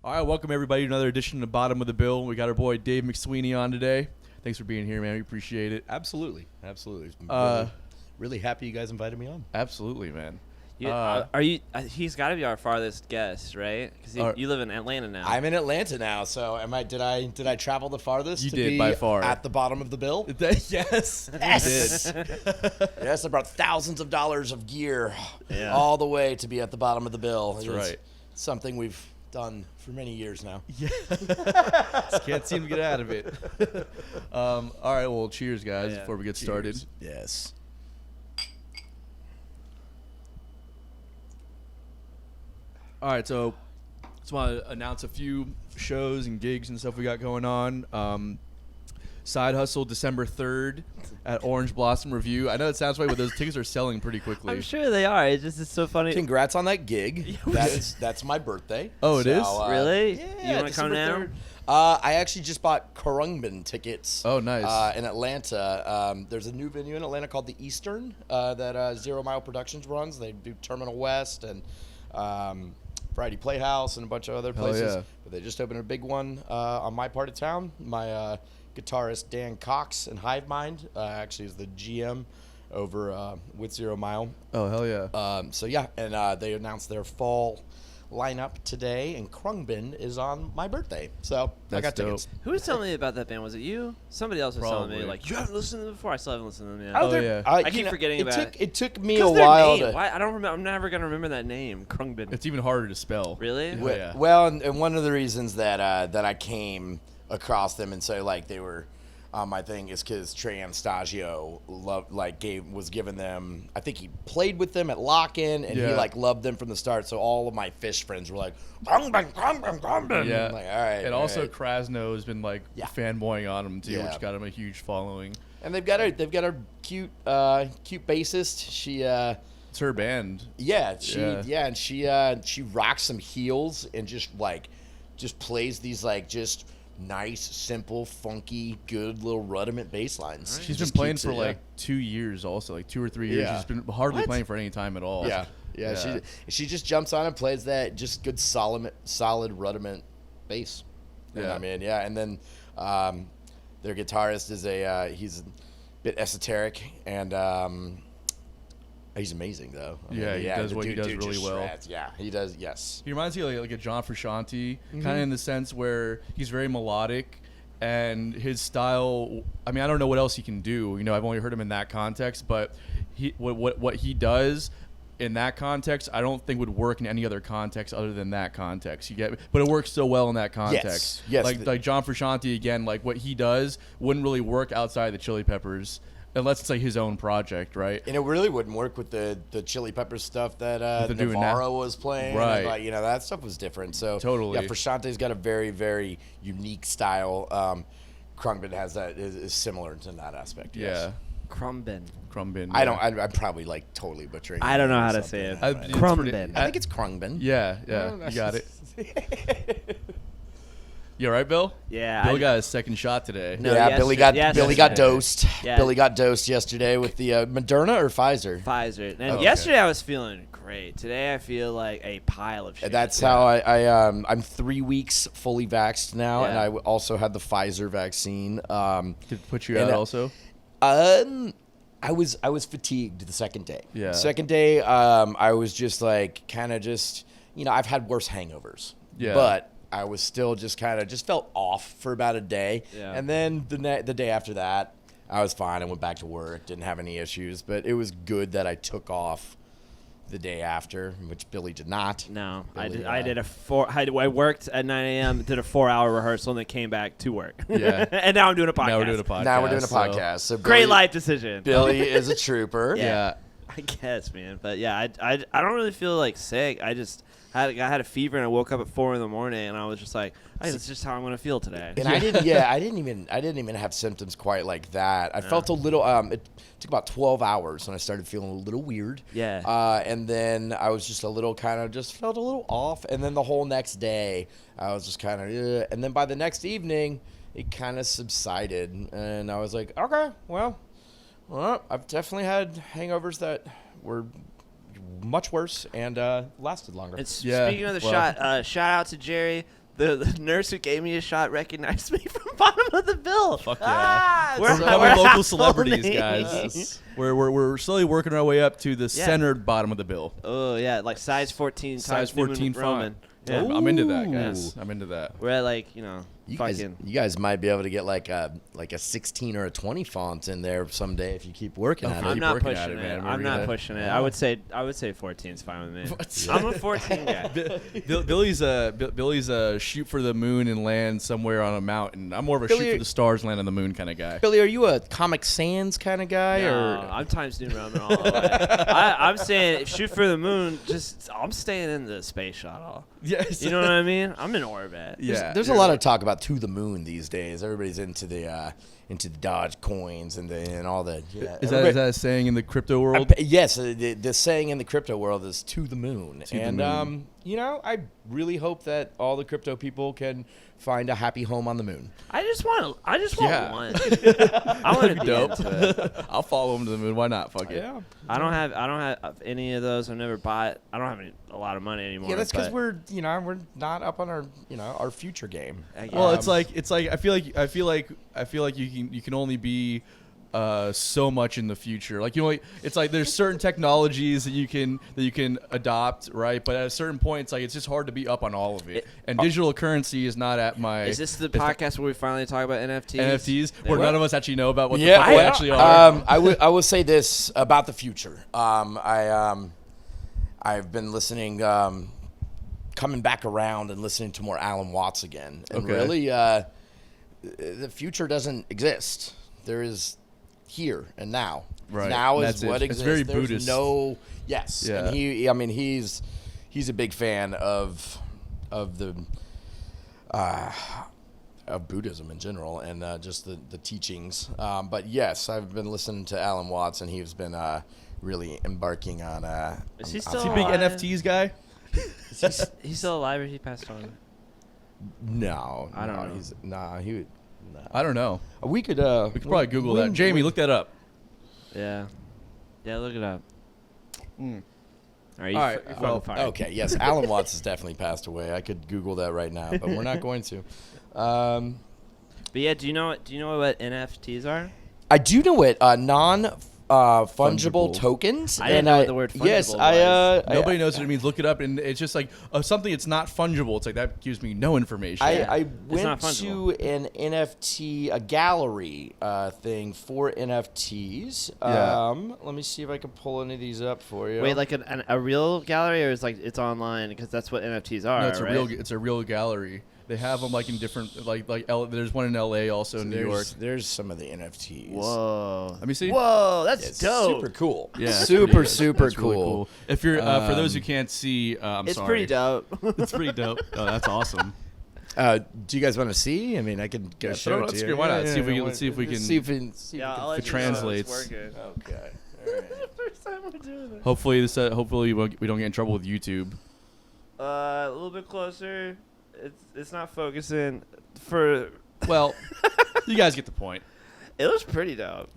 All right, welcome everybody to another edition of Bottom of the Bill. We got our boy Dave McSweeney on today. Thanks for being here, man. We appreciate it. Absolutely. Really happy you guys invited me on. Absolutely, man. Are you? He's got to be our farthest guest, right? Because you live in Atlanta now. I'm in Atlanta now, so Did I travel the farthest? You to did be by far. at the bottom of the bill. Yes. Yes. Yes, I brought thousands of dollars of gear all the way to be at the bottom of the bill. That's right. Something we've done for many years now. Yeah. Just can't seem to get out of it. All right, well, cheers, guys, before we get started. Yes. All right, so just want to announce a few shows and gigs and stuff we got going on. Side Hustle, December 3rd at Orange Blossom Review. I know it sounds funny, but those tickets are selling pretty quickly. I'm sure they are. It's so funny. Congrats on that gig. That's my birthday. Oh, it is? Really? Yeah. You want to come now? I actually just bought Khruangbin tickets. Oh, nice. In Atlanta. There's a new venue in Atlanta called the Eastern that 0 Mile Productions runs. They do Terminal West and Friday Playhouse and a bunch of other places. Yeah. But they just opened a big one on my part of town. My guitarist Dan Cox in Hive Mind actually is the GM over with 0 Mile. Oh, hell yeah. So yeah, and they announced their fall lineup today, and Khruangbin is on my birthday. So That's I got dope. tickets. Who was telling me about that band? Was it you? Somebody else was telling me, Probably. like, you haven't listened to them before? I still haven't listened to them yet. Oh, yeah. I keep forgetting about it. It took me a 'Cause their while name, to... why? I don't remember. I'm never going to remember that name, Khruangbin. It's even harder to spell. Really? Yeah. Well, and one of the reasons that I came across them and say like they were on my thing is because Trey Anastasio was giving them. I think he played with them at Lock-In, and he loved them from the start. So all of my Fish friends were like, Khruangbin. Yeah. I'm like, all right. And all also right. Krasno has been fanboying on him too, Yeah. which got him a huge following. And they've got a cute bassist. She It's her band. and she rocks some heels and just plays these just nice, simple, funky, good little rudiment bass lines. She's been playing for 2 years also, 2 or 3 years. Yeah. She's been hardly playing for any time at all. Yeah. She just jumps on and plays that just good solid rudiment bass. Yeah. And then their guitarist is he's a bit esoteric and he's amazing though. He does what he does really well. Shreds. Yeah, he does. Yes. He reminds me of like a John Frusciante, kind of in the sense where he's very melodic, and his style. I mean, I don't know what else he can do. I've only heard him in that context, but what he does in that context, I don't think would work in any other context other than that context. You get, but it works so well in that context. Yes. Like John Frusciante again, like what he does wouldn't really work outside the Chili Peppers. Unless it's his own project, right? And it really wouldn't work with the Chili Peppers stuff that they're doing Navarro was playing. Right. And, that stuff was different. So Totally. Yeah, Frusciante's got a very, very unique style. Khruangbin has that is similar to that aspect. Yes. Yeah. Khruangbin. Khruangbin. Yeah. I'm probably totally butchering. I don't know how to something. say it. Khruangbin. I think it's Khruangbin. Yeah, you got it. You all right, Bill? Yeah. Bill got his second shot today. No, Yeah, Billy got dosed. Yeah. Billy got dosed yesterday with the Moderna or Pfizer. Pfizer. And Okay. yesterday I was feeling great. Today I feel like a pile of shit. That's how I'm 3 weeks fully vaxxed now, Yeah. and I also had the Pfizer vaccine. Did it put you out also? I was fatigued the second day. Yeah. Second day, I was just I've had worse hangovers. Yeah. But I was still just felt off for about a day. Yeah. And then the day after that, I was fine. I went back to work, didn't have any issues. But it was good that I took off the day after, which Billy did not. No, Billy, I worked at 9 a.m., did a 4-hour rehearsal, and then came back to work. Yeah. And now I'm doing a podcast. Now we're doing a podcast. Now we're doing a podcast. So Great Billy, life decision. Billy is a trooper. Yeah. I guess, man. But yeah, I don't really feel sick. I just I had a fever and I woke up at 4 a.m. and I was just like, hey, that's just how I'm gonna feel today. And I didn't even have symptoms quite like that. I felt a little. It took about 12 hours and I started feeling a little weird. Yeah. And then I was just a little felt a little off. And then the whole next day I was just and then by the next evening it kind of subsided and I was like, okay, well, I've definitely had hangovers that were much worse and lasted longer. Speaking of the shot, shout out to Jerry. The nurse who gave me a shot recognized me from bottom of the bill. Fuck yeah. We're We're becoming local household celebrities, names. guys. Yes. We're slowly working our way up to the centered bottom of the bill. Oh yeah, like size 14 Size times New 14 Roman. font. Yeah. I'm into that, guys. Yes. I'm into that. We're at like You fucking. guys might be able to get like a 16 or a 20 font in there someday if you keep working at I'm it. I'm keep not working pushing at it, it. man. I'm We're not gonna- pushing it. I would say 14 is fine with me. I'm a 14 guy. Billy's a shoot for the moon and land somewhere on a mountain. I'm more of a Billy- shoot for the stars, land on the moon kind of guy. Billy, are you a Comic Sans kind of guy? No, or I'm Times New Roman all the way. I'm saying shoot for the moon. I'm staying in the space shuttle. Yes. You know what I mean? I'm in orbit. Yeah. There's a lot of talk about to the moon these days. Everybody's into the Dodge coins and all the. Yeah, Is that a saying in the crypto world? Yes, the saying in the crypto world is to the moon. To the moon. I really hope that all the crypto people can find a happy home on the moon. I just want Yeah. one. I want to be Dope. into it. I'll follow him to the moon. Why not? Fuck it. I don't have any of those. I've never bought. I don't have a lot of money anymore. Yeah, that's because but- we're not up on our future game. Well, it's like I feel like you can only be so much in the future. Like it's like there's certain technologies that you can adopt, right? But at a certain point, it's like it's just hard to be up on all of it. And digital currency is not at my. Is this the podcast where we finally talk about NFTs? NFTs, where none of us actually know about what the Yeah, fuck they actually are. I will say this about the future. I've been listening, coming back around and listening to more Alan Watts again, and Okay. really, the future doesn't exist. There is here and now. Right. Now is That's it. what It's exists. very There's Buddhist. no yes, Yeah. and he's a big fan of the. Of Buddhism in general and just the teachings. But yes, I've been listening to Alan Watts, and he's been really embarking on. Is he Is still he a big alive? NFTs guy? He's still alive or he passed on? No, I don't know. He's he would. Nah. I don't know. We could Probably Google that. Jamie, look that up. Yeah. Yeah, look it up. Mm. All right. All right, You're well, fucking fired. Okay, yes, Alan Watts has definitely passed away. I could Google that right now, but we're not going to. But yeah, do you know what NFTs are? I do know it. Non fungible Fungible. tokens. I didn't and know what the word Yes, fungible was. Nobody knows what it means. Look it up, and it's just like something that's not fungible. It's like that gives me no information. I not went to fungible. an NFT, a gallery thing for NFTs. Yeah. Let me see if I can pull any of these up for you. Wait, like a real gallery, or is like it's online because that's what NFTs are. no, it's right? it's a real gallery. They have them like in different there's one in LA, also in New York. There's some of the NFTs. Whoa. Let me see. Whoa, that's It's dope. super cool. Yeah, it's super that's really cool. If you're for those who can't see, I'm It's sorry. pretty dope. It's pretty dope. Oh, that's awesome. Do you guys want to see? I mean, I can go Yeah, show throw it it on to you. screen. Why not? See if we can- let's see if we can- See if we see if Yeah, we I'll can let it you know it's translates. working. Okay. All right. First time we're doing this. Hopefully we don't get in trouble with YouTube. A little bit closer. It's not focusing. For Well, you guys get the point. it was pretty dope.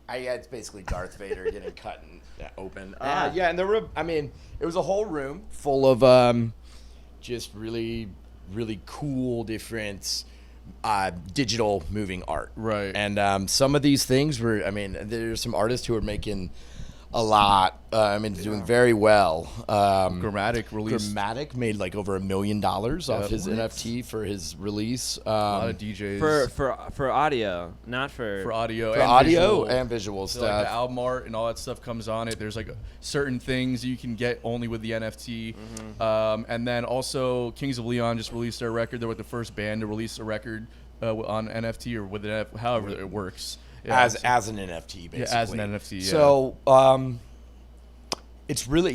Yeah, it's basically Darth Vader getting cut and open. Yeah. Yeah, and the room. I mean, it was a whole room full of just really, really cool, different digital moving art. Right. And some of these things were. I mean, there's some artists who are making a lot. Doing very well. Grammatic release. Grammatic made like over $1 million off his NFT for his release. A lot of DJs For audio, not for audio, for and audio visual. and visual So like the stuff. album art and all that stuff comes on it. There's like certain things you can get only with the NFT. And then also Kings of Leon just released their record. They're like the first band to release a record on NFT or with an however it works. Yeah, as an NFT, basically. as an NFT, yeah. So it's really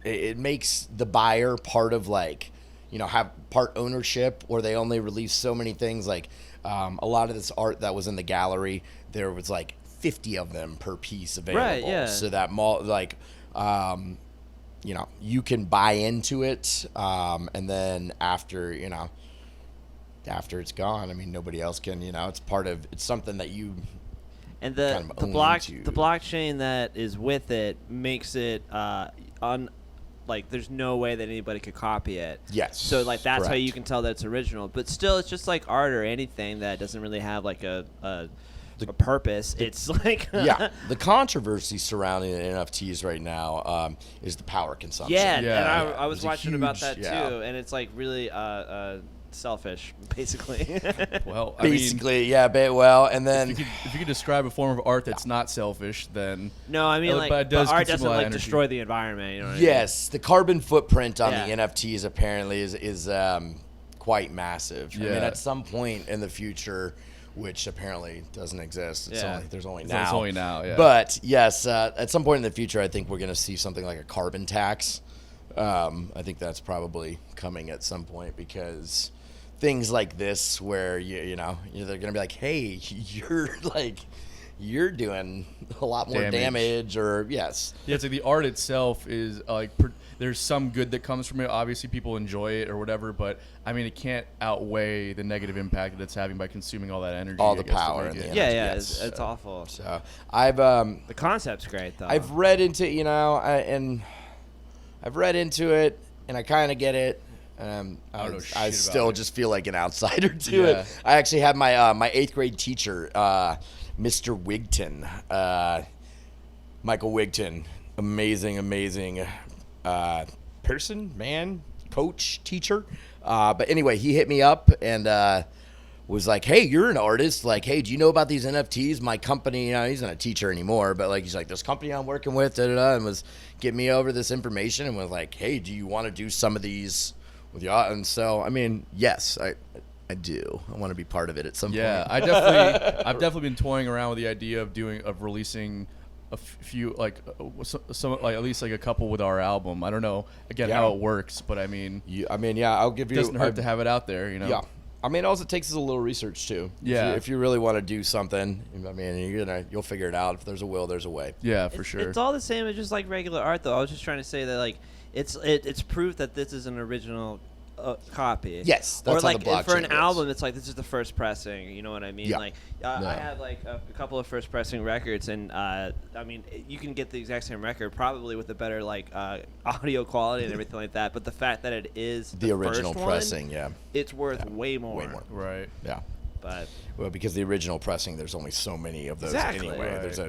it makes the buyer part of like, have part ownership, or they only release so many things. Like a lot of this art that was in the gallery, there was like 50 of them per piece available. Right, yeah. So that you can buy into it, and then after it's gone, I mean, nobody else can. It's something that you. And kind of the own block to- the blockchain that is with it makes it like there's no way that anybody could copy it. Yes. So like that's how correct. you can tell that it's original. But still, it's just like art or anything that doesn't really have like a purpose. It's like Yeah, the controversy surrounding NFTs right now is the power consumption. yeah, Yeah. and I was There's a watching about that huge- too, yeah. and it's like really selfish, basically. Well, I Basically, yeah, and then mean, if you could describe a form of art that's not selfish, then No, I mean But like it does art consume a doesn't lot of like energy. destroy the environment. You know what yes, the carbon footprint on Yeah. the NFTs apparently is quite massive. I mean, Yeah. at some point in the future, which apparently doesn't exist. Yeah. There's only it's now. only now. Yeah. But yes, at some point in the future, I think we're going to see something like a carbon tax. I think that's probably coming at some point because things like this, where they're going to be like, hey, you're doing a lot more damage, or yes. Yeah, it's like the art itself is there's some good that comes from it. Obviously, people enjoy it or whatever, but I mean, it can't outweigh the negative impact that it's having by consuming all that energy. All I the guess, to power make and it. the Yeah, energy, yeah, yes. it's awful. So I've The concept's great though. I've read into it, and I kind of get it. I don't know shit I about still it. just feel like an outsider to Yeah. it. I actually had my my 8th grade teacher, Mr. Wigton, Michael Wigton, amazing man, coach, teacher. But anyway, he hit me up and was like, hey, you're an artist. Like, hey, do you know about these NFTs? My company, he's not a teacher anymore, but like, he's like, this company I'm working with, and was getting me over this information and was like, hey, do you want to do some of these with you? And so, I mean, yes, I do. I want to be part of it at some Yeah, point. I've definitely been toying around with the idea of releasing a few some like at least like a couple with our album. I don't know again Yeah. how it works, but I mean, I'll give it you. doesn't hurt to have it out there, you know. Yeah. I mean, all it takes is a little research too. Yeah. If you really want to do something, I mean, you'll figure it out. If there's a will, there's a way. Yeah, for sure. It's all the same as just like regular art, though. I was just trying to say that like it's proof that this is an original copy. Yes, or that's how like the for an blockchain album, it's like this is the first pressing. You know what I mean? Yeah. Like Yeah. I have like a couple of first pressing records, and I mean you can get the exact same record probably with a better like audio quality and everything like that. But the fact that it is The original first pressing, one, it's worth way more. Way more. Right. Yeah. But Well, because the original pressing, there's only so many of those Exactly. anyway. Right. There's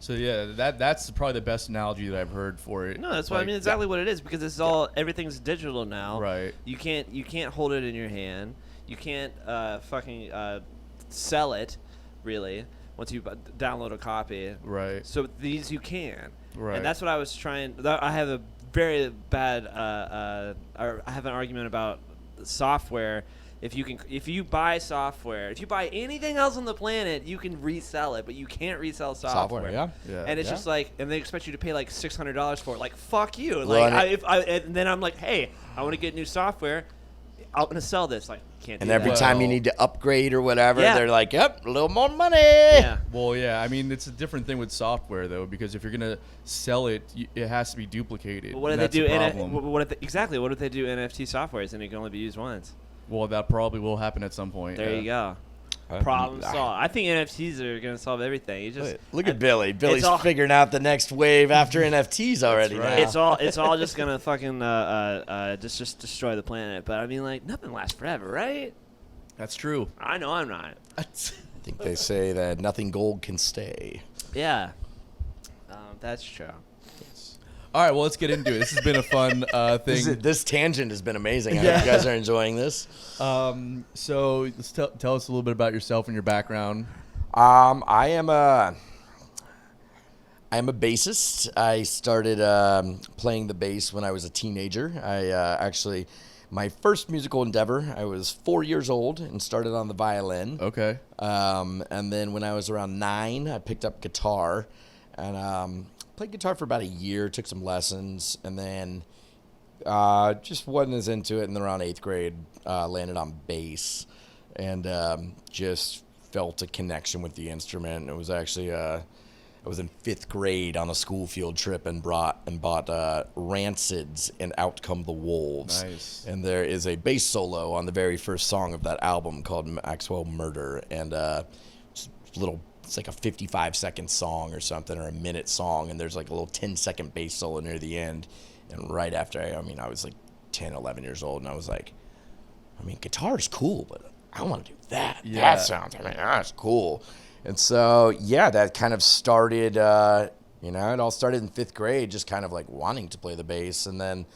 So yeah, that's probably the best analogy that I've heard for it. no, that's what I Like, mean. Exactly what it is because it's all everything's digital now. Right. You can't hold it in your hand. You can't fucking sell it, really. Once you download a copy. Right. So these you can. Right. And that's what I was trying. I have a very bad. I have an argument about software. If you buy software, if you buy anything else on the planet, you can resell it, but you can't resell software. yeah. Yeah. And it's Yeah. just like, and they expect you to pay like $600 for it. Like, fuck you. Well, Like, and and then I'm like, hey, I want to get new software. I'm gonna sell this. Like, can't. And do every that. time you Well- need to upgrade or whatever, Yeah. they're like, yep, a little more money. Yeah. Well, yeah. I mean, it's a different thing with software though, because if you're gonna sell it, it has to be duplicated. But what and if they that's do? the problem. What if exactly? What if they do NFT softwares and it can only be used once? Well, that probably will happen at some point. There yeah. you go. Problem solved. I think NFTs are gonna solve everything. You just Look at Billy. Billy's all- figuring out the next wave after NFTs already. right. Now. it's all just gonna fucking just destroy the planet. But I mean, like, nothing lasts forever, right? That's true. I know I'm not. I think they say that nothing gold can stay. Yeah, that's true. All right, well, let's get into it. This has been a fun thing. This tangent has been amazing. I hope you guys are enjoying this. So let's tell us a little bit about yourself and your background. I am a bassist. I started playing the bass when I was a teenager. My first musical endeavor, I was 4 years old and started on the violin. Okay. And then when I was around 9, I picked up guitar and played guitar for about a year, took some lessons, and then just wasn't as into it. And then around 8th grade, landed on bass and just felt a connection with the instrument. It was actually I was in 5th grade on a school field trip and bought Rancid's and Out Come the Wolves. Nice. And there is a bass solo on the very first song of that album called Maxwell Murder, and it's like a 55-second song or something, or a minute song, and there's like a little 10-second bass solo near the end. And right after, I was like 10, 11 years old, and I was like, guitar's cool, but I want to do that. Yeah. That sounds, that's cool. And so, yeah, that kind of started, it all started in 5th grade, just kind of like wanting to play the bass. And then,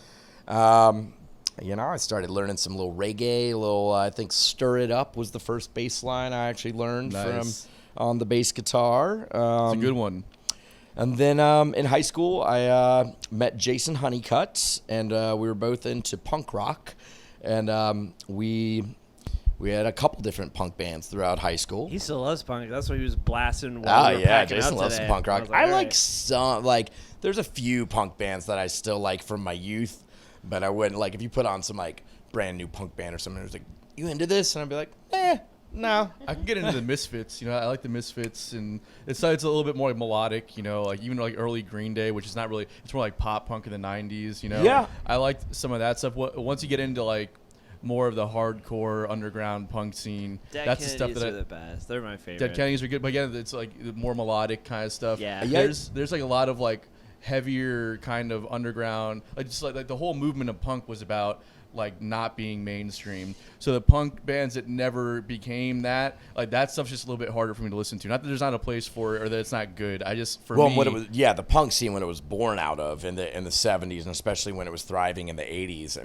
I started learning some little reggae, I think Stir It Up was the first bass line I actually learned from on the bass guitar. It's a good one. And then in high school, I met Jason Honeycutt, and we were both into punk rock. And we had a couple different punk bands throughout high school. He still loves punk. That's what he was blasting while we were packing Jason out loves today. some punk rock. I I was like some, there's a few punk bands that I still like from my youth, but I wouldn't, if you put on some, brand new punk band or something, it was like, you into this? And I'd be like, no. I can get into the Misfits. I like the Misfits, and it's a little bit more melodic. Even early Green Day, which is not really. It's more like pop punk in the '90s. Yeah. I liked some of that stuff. Once you get into more of the hardcore underground punk scene, Dead that's the stuff Kennedys that are the best. They're my favorite. Dead Kennedys are good, but again, it's the more melodic kind of stuff. Yeah. There's a lot of heavier kind of underground, just the whole movement of punk was about not being mainstream. So the punk bands that never became that, that stuff's just a little bit harder for me to listen to. Not that there's not a place for it or that it's not good. I just me, when it was, the punk scene when it was born out of in the 70s, and especially when it was thriving in the 80s.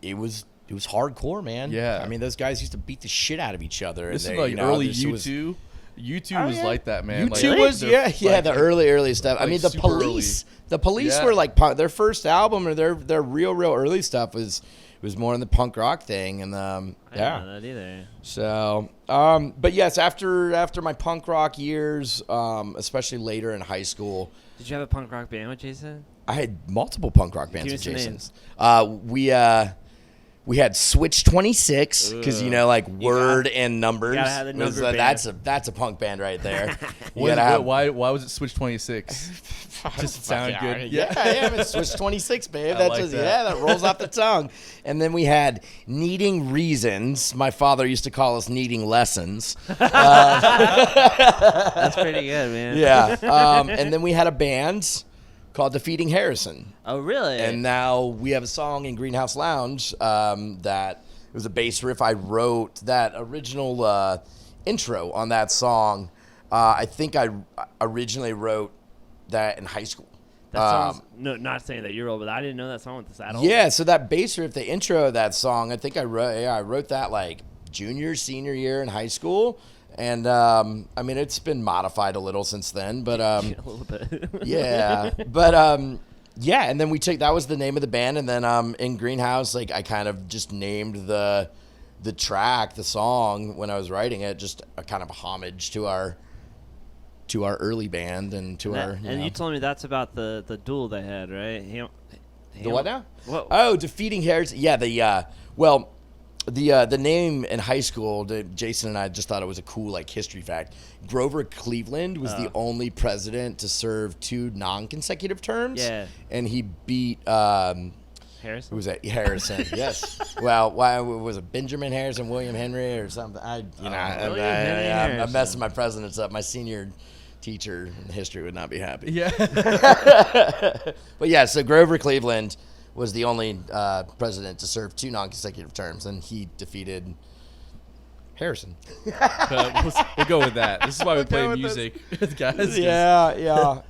It was it was hardcore, man. Yeah. Those guys used to beat the shit out of each other. This and is early U2. U2 was like that, man. U2 was, the early stuff. The Police. Early. The Police were punk. Their first album or their real early stuff was more in the punk rock thing, and I didn't know that either. So, but yes, after my punk rock years, especially later in high school. Did you have a punk rock band with Jason? I had multiple punk rock bands with Give me some Jason. We had Switch 26 because word and numbers. Gotta have the number band. That's a punk band right there. Why was it Switch 26? Just sound good. Yeah, it's Switch 26, babe. That rolls off the tongue. And then we had Needing Reasons. My father used to call us Needing Lessons. That's pretty good, man. Yeah. And then we had a band called Defeating Harrison. Oh, really? And now we have a song in Greenhouse Lounge that it was a bass riff. I wrote that original intro on that song. I think I originally wrote that in high school. That song's, not saying that you're old, but I didn't know that song was that old. Yeah, so that bass riff, the intro of that song, I think I wrote that junior, senior year in high school. And, it's been modified a little since then, but, a little bit. yeah, but, and then that was the name of the band. And then, in Greenhouse, I kind of just named the track, the song when I was writing it, just a kind of homage to our early band and to our, you told me that's about the duel they had, right? The what now? What? Oh, Defeating Harrison. Yeah, the name in high school, Jason and I just thought it was a cool history fact. Grover Cleveland was the only president to serve 2 non-consecutive terms. Yeah. And he beat Harrison? Who was that? Harrison. Yes. Well, why was it Benjamin Harrison, William Henry, or something? I'm messing my presidents up. My senior teacher in history would not be happy. Yeah. But yeah, so Grover Cleveland was the only president to serve 2 non-consecutive terms, and he defeated Harrison. We'll go with that. This is why we play music, guys. Yeah.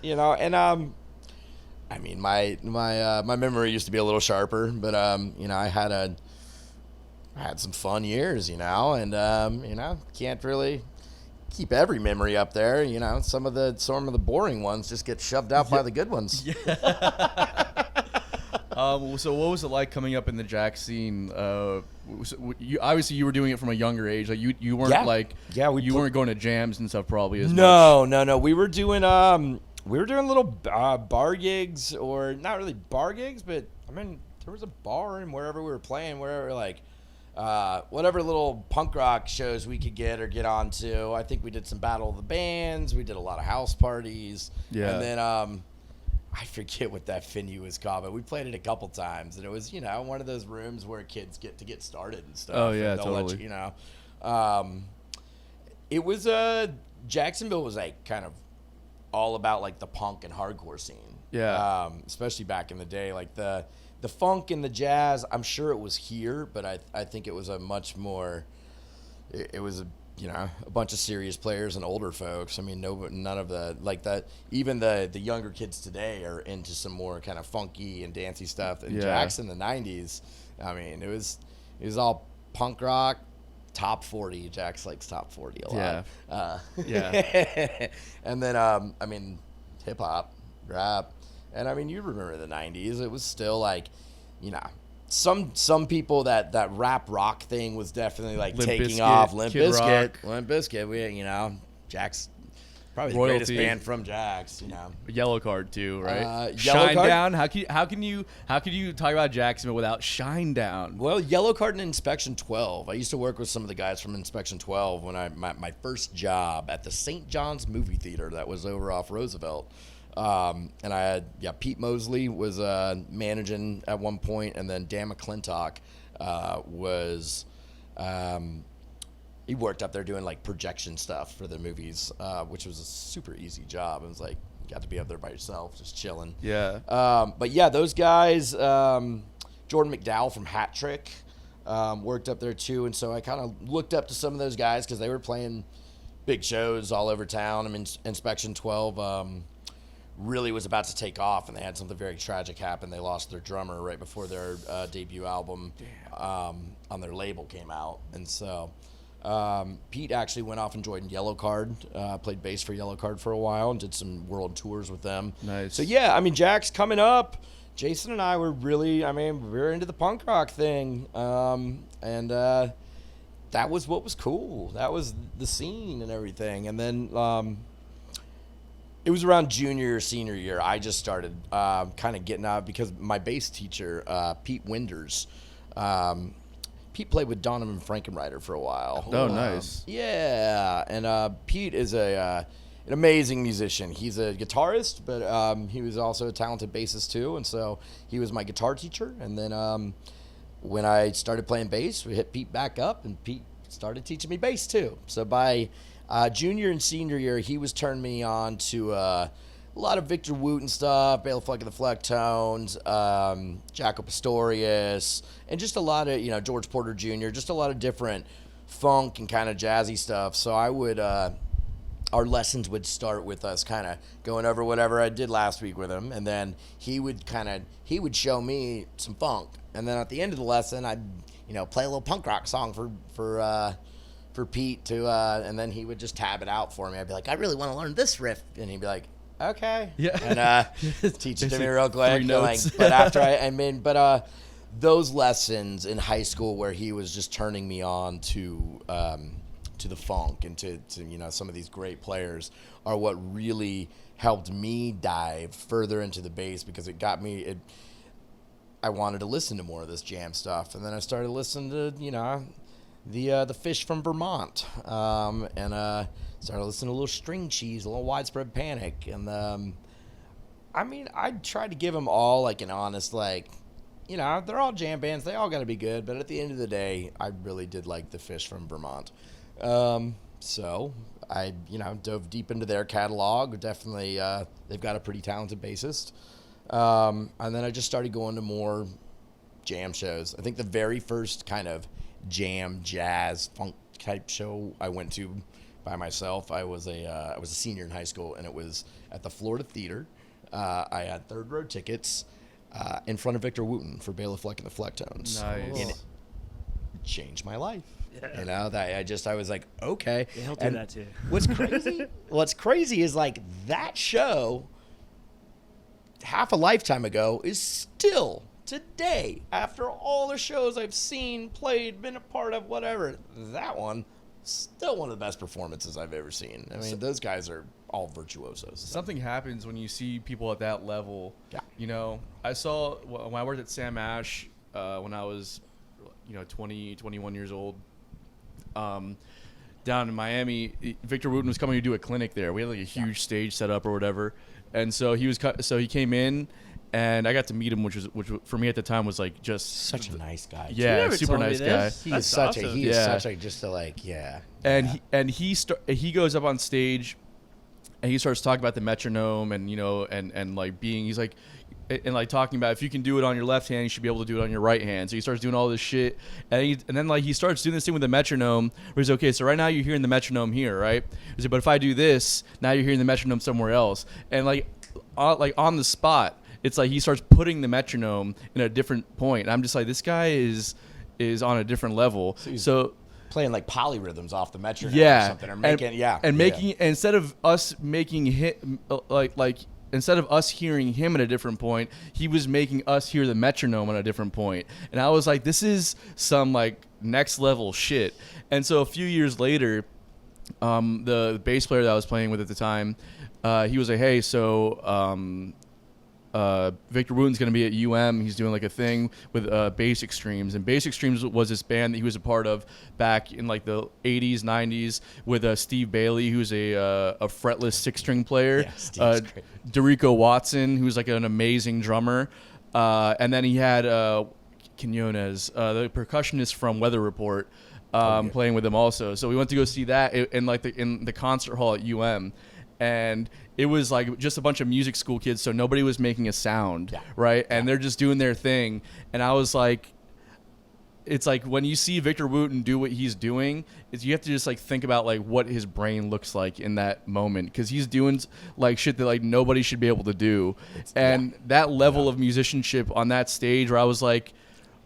And my memory used to be a little sharper, but I had some fun years, and can't really keep every memory up there. Some of the boring ones just get shoved out by the good ones. So what was it like coming up in the Jack scene? Obviously you were doing it from a younger age. You weren't you weren't going to jams and stuff probably as much. No. We were doing little bar gigs, or not really bar gigs, but there was a bar in wherever we were playing, whatever little punk rock shows we could get onto. I think we did some Battle of the Bands. We did a lot of house parties. Yeah. And then I forget what that venue was called, but we played it a couple times, and it was, one of those rooms where kids get started and stuff. Oh yeah, totally. It was Jacksonville was kind of all about like the punk and hardcore scene. Yeah. Especially back in the day, like the funk and the jazz. I'm sure it was here, but I think it was a much more. It was a bunch of serious players and older folks. I mean, none of the like that. Even the younger kids today are into some more kind of funky and dancey stuff. And Jack's in the '90s. I mean, it was all punk rock. Top 40. Jax likes top 40 a lot. Yeah. And then, I mean, hip hop, rap. And I mean, you remember the 90s. It was still like, some people that rap rock thing was definitely like Limp taking Bizkit, off. Limp Kid Bizkit. Rock. Limp Bizkit. Jax, probably the Royalty. greatest band from Jax, Yellow Card too, right? Yellow Shine Card? Down. How can you talk about Jackson without Shine Down? Well, Yellow Card and Inspection 12. I used to work with some of the guys from Inspection 12 when my first job at the St. John's movie theater that was over off Roosevelt. And I had, Pete Mosley was managing at one point, and then Dan McClintock was, he worked up there doing like projection stuff for the movies, which was a super easy job. It was like, you got to be up there by yourself, just chilling. Yeah. But yeah, those guys, Jordan McDowell from Hat Trick, worked up there too. And so I kind of looked up to some of those guys because they were playing big shows all over town. I mean, Inspection 12, really was about to take off, and they had something very tragic happen. They lost their drummer right before their debut album on their label came out. And so Pete actually went off and joined Yellow Card, played bass for Yellow Card for a while, and did some world tours with them. Nice. So yeah, I mean, Jack's coming up. Jason and I were really, we were into the punk rock thing, and that was what was cool. That was the scene and everything. And then it was around junior or senior year. I just started kind of getting out because my bass teacher, Pete Winders, Pete played with Donovan Frankenreiter for a while. Oh, nice. Yeah, and Pete is an amazing musician. He's a guitarist, but he was also a talented bassist too, and so he was my guitar teacher. And then when I started playing bass, we hit Pete back up, and Pete started teaching me bass too. So by junior and senior year, he was turning me on to a lot of Victor Wooten stuff, Bela Fleck and the Flecktones, Jaco Pastorius, and just a lot of, George Porter Jr., just a lot of different funk and kind of jazzy stuff. So I would, our lessons would start with us kind of going over whatever I did last week with him, and then he would show me some funk. And then at the end of the lesson, I'd, play a little punk rock song for Pete to, and then he would just tab it out for me. I'd be like, I really want to learn this riff, and he'd be like, okay, Yeah. and teach it to me real quick. 3 notes. But after those lessons in high school where he was just turning me on to the funk and to some of these great players are what really helped me dive further into the bass, because it got me. I wanted to listen to more of this jam stuff, and then I started listening to the Fish from Vermont, and started listening to a little String Cheese, a little Widespread Panic, and I tried to give them all like an honest, they're all jam bands, they all got to be good, but at the end of the day, I really did like the Fish from Vermont. So I dove deep into their catalog. Definitely, they've got a pretty talented bassist. And then I just started going to more jam shows. I think the very first kind of jam, jazz, funk type show I went to by myself, I was a senior in high school, and it was at the Florida Theater. I had third row tickets in front of Victor Wooten for Bela Fleck and the Flecktones. Nice. And it changed my life. Yeah. I was like, okay. Yeah, he'll do that too. What's crazy is like that show half a lifetime ago is still today, after all the shows I've seen, played, been a part of, whatever, that one, still one of the best performances I've ever seen. I mean, those guys are all virtuosos. Something happens when you see people at that level. Yeah. I saw when I worked at Sam Ash when I was, 20, 21 years old, down in Miami. Victor Wooten was coming to do a clinic there. We had like a huge stage set up or whatever. And so he came in, and I got to meet him, which for me at the time was like just Such a nice guy. Yeah, super nice guy. He is such a just a like, yeah. And he goes up on stage, and he starts talking about the metronome and and like he's like and like talking about if you can do it on your left hand, you should be able to do it on your right hand. So he starts doing all this shit, and then like he starts doing this thing with the metronome where he's okay. So right now you're hearing the metronome here, right? He's like, but if I do this, now you're hearing the metronome somewhere else, and like on the spot, it's like he starts putting the metronome in a different point. And I'm just like, this guy is on a different level. So playing like polyrhythms off the metronome or something, or making making instead of us making him like. Instead of us hearing him at a different point, he was making us hear the metronome at a different point. And I was like, this is some like next level shit. And so a few years later, the bass player that I was playing with at the time, he was like, hey, so Victor Wooten's going to be at UM. He's doing like a thing with Basic Streams, and Basic Streams was this band that he was a part of back in like the 80s, 90s with Steve Bailey, who's a fretless 6-string player. Yeah, Dorico Watson, who's like an amazing drummer, and then he had Quinones, the percussionist from Weather Report, playing with him also. So we went to go see that in the concert hall at UM. And it was like just a bunch of music school kids, so nobody was making a sound, right? And they're just doing their thing. And I was like, it's like when you see Victor Wooten do what he's doing, is you have to just like think about like what his brain looks like in that moment, because he's doing like shit that like nobody should be able to do. And that level of musicianship on that stage, where I was like,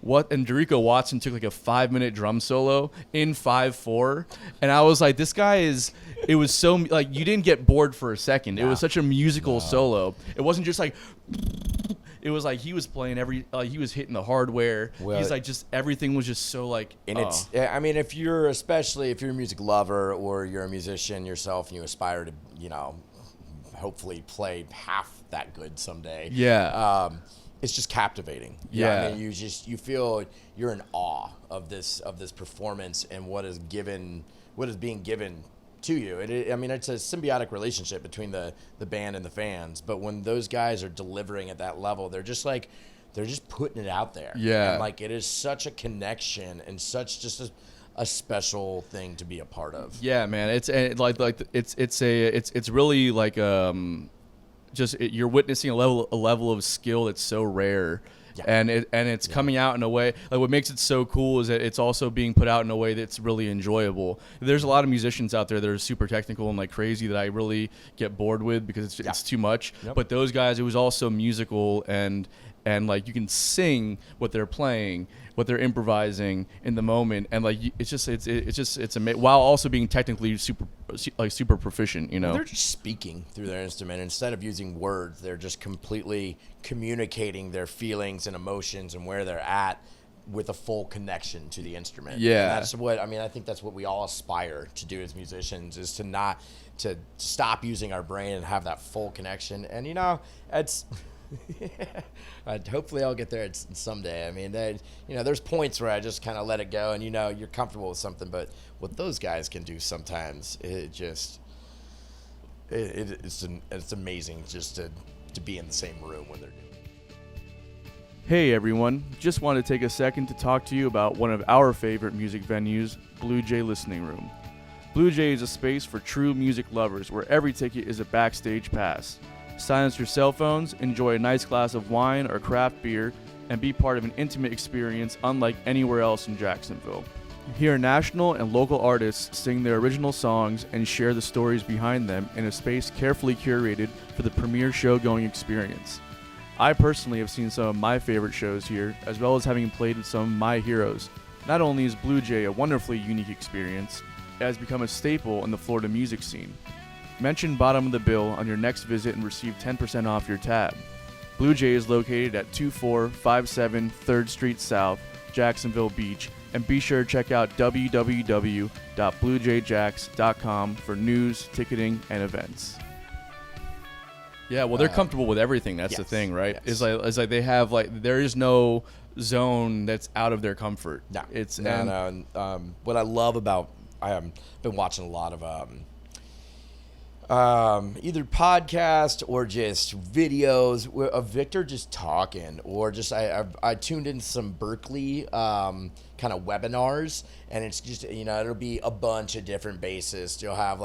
what? And Dorico Watson took like a 5-minute drum solo in 5/4, and I was like, this guy is. It was so like you didn't get bored for a second. It was such a musical solo. It wasn't just like. It was like he was playing he was hitting the hardware. He's like just everything was just so like. And it's, I mean, especially if you're a music lover or you're a musician yourself and you aspire to, hopefully play half that good someday. Yeah. It's just captivating. Yeah. I mean, you feel you're in awe of this performance and what is being given to you. It's a symbiotic relationship between the band and the fans. But when those guys are delivering at that level, they're just putting it out there. Yeah. And like it is such a connection and such just a special thing to be a part of. Yeah, man. It's really like you're witnessing a level of skill that's so rare. Yeah. And it's coming out in a way like what makes it so cool is that it's also being put out in a way that's really enjoyable. There's a lot of musicians out there that are super technical and like crazy that I really get bored with because it's too much. Yep. But those guys, it was also musical and like you can sing what they're playing, what they're improvising in the moment, and like it's amazing while also being technically super proficient. They're just speaking through their instrument instead of using words. They're just completely communicating their feelings and emotions and where they're at with a full connection to the instrument. Yeah, and that's what I think that's what we all aspire to do as musicians, is to stop using our brain and have that full connection. And it's. Hopefully I'll get there someday. I mean, there's points where I just kind of let it go, and you're comfortable with something. But what those guys can do sometimes, it's amazing just to be in the same room when they're doing it. Hey everyone, just want to take a second to talk to you about one of our favorite music venues, Blue Jay Listening Room. Blue Jay is a space for true music lovers where every ticket is a backstage pass. Silence your cell phones, enjoy a nice glass of wine or craft beer, and be part of an intimate experience unlike anywhere else in Jacksonville. Hear national and local artists sing their original songs and share the stories behind them in a space carefully curated for the premier show-going experience. I personally have seen some of my favorite shows here, as well as having played with some of my heroes. Not only is Blue Jay a wonderfully unique experience, it has become a staple in the Florida music scene. Mention Bottom of the Bill on your next visit and receive 10% off your tab. Blue Jay is located at 2457 3rd Street South, Jacksonville Beach, and be sure to check out www.bluejayjacks.com for news, ticketing, and events. Yeah, well, they're comfortable with everything. That's the thing, right? Yes. It's like they have there is no zone that's out of their comfort. No, what I love about I've been watching a lot of either podcast or just videos of Victor just talking, or just I tuned in some Berkeley kind of webinars, and it's just it'll be a bunch of different bassists. You'll have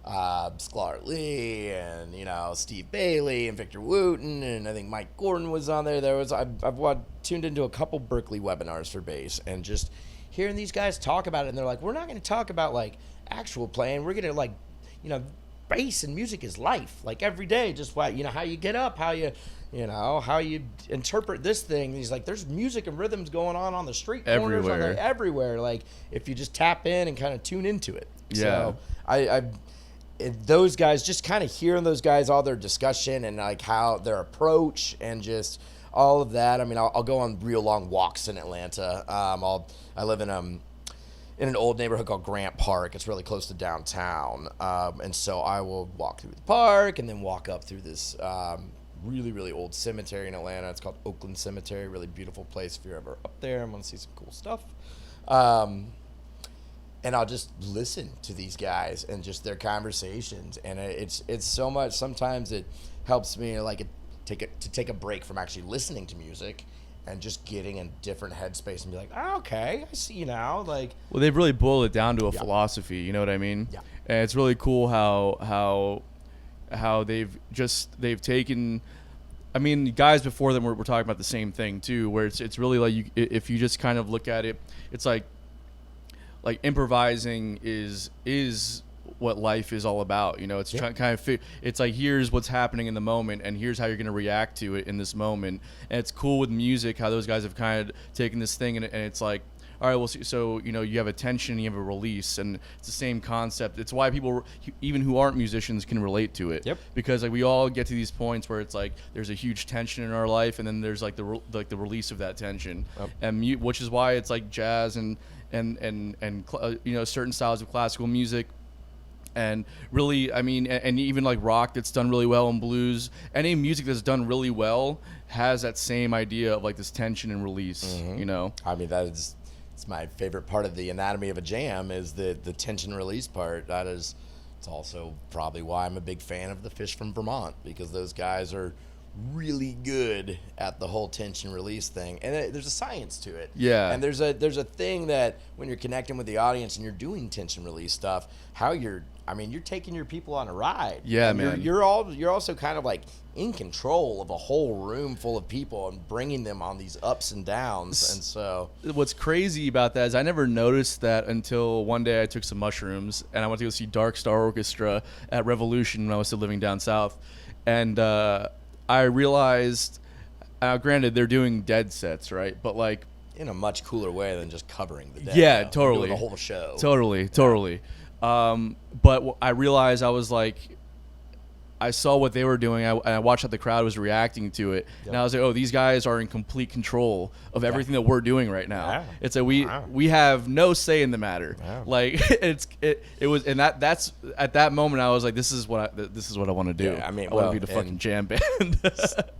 Sklar Lee and, Steve Bailey and Victor Wooten, and I think Mike Gordon was on there. I've tuned into a couple Berkeley webinars for bass, and just hearing these guys talk about it, and they're like, we're not going to talk about like actual playing. We're going to bass and music is life, like every day, just how you get up, how you interpret this thing. And he's like, there's music and rhythms going on the street corners, everywhere. Like if you just tap in and kind of tune into it. Yeah. So those guys, just kind of hearing those guys, all their discussion and like how their approach and just all of that. I mean, I'll go on real long walks in Atlanta. I live in an old neighborhood called Grant Park. It's really close to downtown. And so I will walk through the park and then walk up through this really, really old cemetery in Atlanta. It's called Oakland Cemetery. Really beautiful place if you're ever up there and want to see some cool stuff. And I'll just listen to these guys and just their conversations. And it's so much. Sometimes it helps me to take a break from actually listening to music and just getting in different headspace and be like, oh, okay, I see you now. Like, well, they've really boiled it down to a philosophy. You know what I mean? Yeah. And it's really cool how they've taken. I mean, guys before them were talking about the same thing too, where it's really like if you just kind of look at it, it's like improvising is what life is all about. It's it's like, here's what's happening in the moment and here's how you're going to react to it in this moment. And it's cool with music how those guys have kind of taken this thing and it's like, all right, well, so you have a tension, you have a release, and it's the same concept. It's why people, even who aren't musicians, can relate to it. Yep. Because like we all get to these points where it's like there's a huge tension in our life, and then there's like the release of that tension, and which is why it's like jazz and certain styles of classical music. And really, I mean, and even like rock that's done really well, and blues, any music that's done really well has that same idea of like this tension and release. Mm-hmm. I mean, it's my favorite part of the anatomy of a jam is the tension release part. It's also probably why I'm a big fan of the Fish from Vermont, because those guys are really good at the whole tension release thing, and there's a science to it. Yeah. And there's a thing that when you're connecting with the audience and you're doing tension release stuff, you're taking your people on a ride. Yeah, and man. You're also kind of like in control of a whole room full of people and bringing them on these ups and downs. And so what's crazy about that is I never noticed that until one day I took some mushrooms and I went to go see Dark Star Orchestra at Revolution when I was still living down south, and I realized, granted they're doing dead sets, right? But like in a much cooler way than just covering the dead. Yeah, totally. Doing the whole show. Totally. But I realized I was like, I saw what they were doing, and I watched how the crowd was reacting to it, and I was like, oh, these guys are in complete control of everything that we're doing right now. Yeah. It's like we have no say in the matter. Yeah. Like it was, and that's at that moment I was like, this is what I want to do. Yeah, I mean, I want to be the fucking jam band.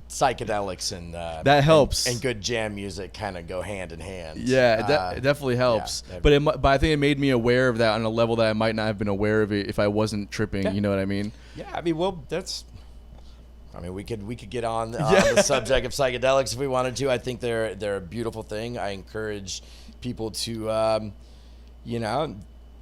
Psychedelics and that helps, and good jam music kind of go hand in hand. Yeah, it definitely helps. Yeah, but I think it made me aware of that on a level that I might not have been aware of it if I wasn't tripping. Yeah. You know what I mean? Yeah, I mean, we could get on the subject of psychedelics if we wanted to. I think they're a beautiful thing. I encourage people to,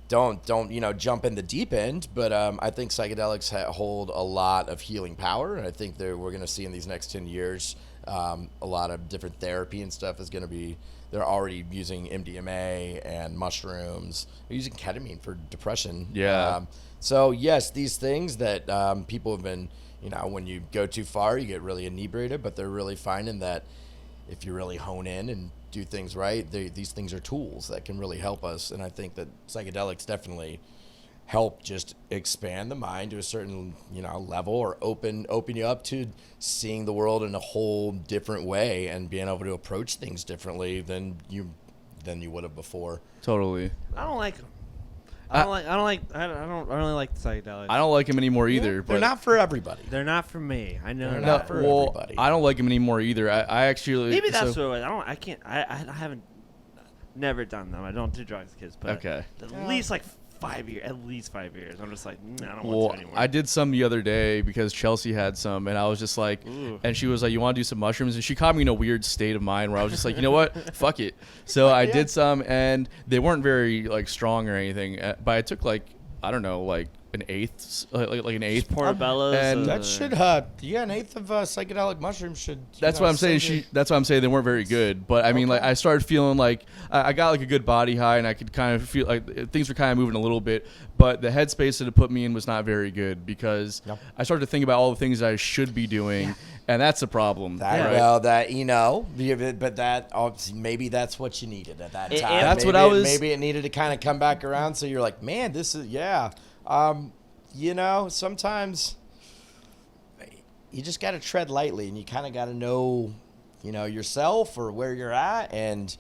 don't jump in the deep end. But I think psychedelics hold a lot of healing power, and I think we're going to see in these next 10 years a lot of different therapy and stuff is going to be. They're already using MDMA and mushrooms. They're using ketamine for depression. Yeah. So yes, these things that people have been, when you go too far, you get really inebriated, but they're really finding that if you really hone in and do things right, these things are tools that can really help us. And I think that psychedelics definitely help just expand the mind to a certain, level, or open you up to seeing the world in a whole different way and being able to approach things differently than you would have before. Totally. I don't like them. I don't really like the psychedelics. I don't like them anymore either. Yeah, but they're not for everybody. They're not for me. I know. They're that. not for everybody. I don't like them anymore either. I actually Maybe that's what it was. I can't. I haven't never done them. I don't do drugs, kids. But Okay. At least like 5 years. At least 5 years. I'm just like, I don't Well, want to anymore. I did some the other day because Chelsea had some, and I was just like, Ooh. and she was like, "You want to do some mushrooms?" And she caught me in a weird state of mind where I was just like, "You know what? Fuck it." So I did some, and they weren't very like strong or anything, but I took like, I don't know, like an eighth, like an eighth. Portobello's. And That should, an eighth of psychedelic mushrooms should. That's what I'm saying. That's why I'm saying they weren't very good. But I mean, like I started feeling like I got like a good body high, and I could kind of feel like things were kind of moving a little bit. But the headspace that it put me in was not very good because I started to think about all the things I should be doing, and that's a problem. That, well, that but that maybe that's what you needed at that time. That's maybe what I was. Maybe it needed to kind of come back around. So you're like, man, this is sometimes you just got to tread lightly, and you kind of got to know, yourself or where you're at. And,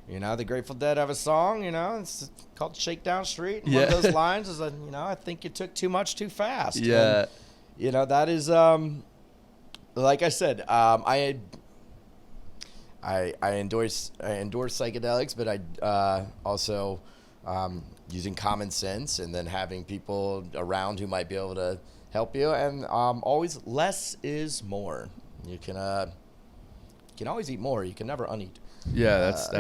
the Grateful Dead have a song, it's called Shakedown Street. And one of those lines is, I think you took too much too fast. Yeah. And, that is, like I said, I endorse psychedelics, but I also using common sense and then having people around who might be able to help you, and always less is more. You can always eat more. You can never uneat. Yeah, that's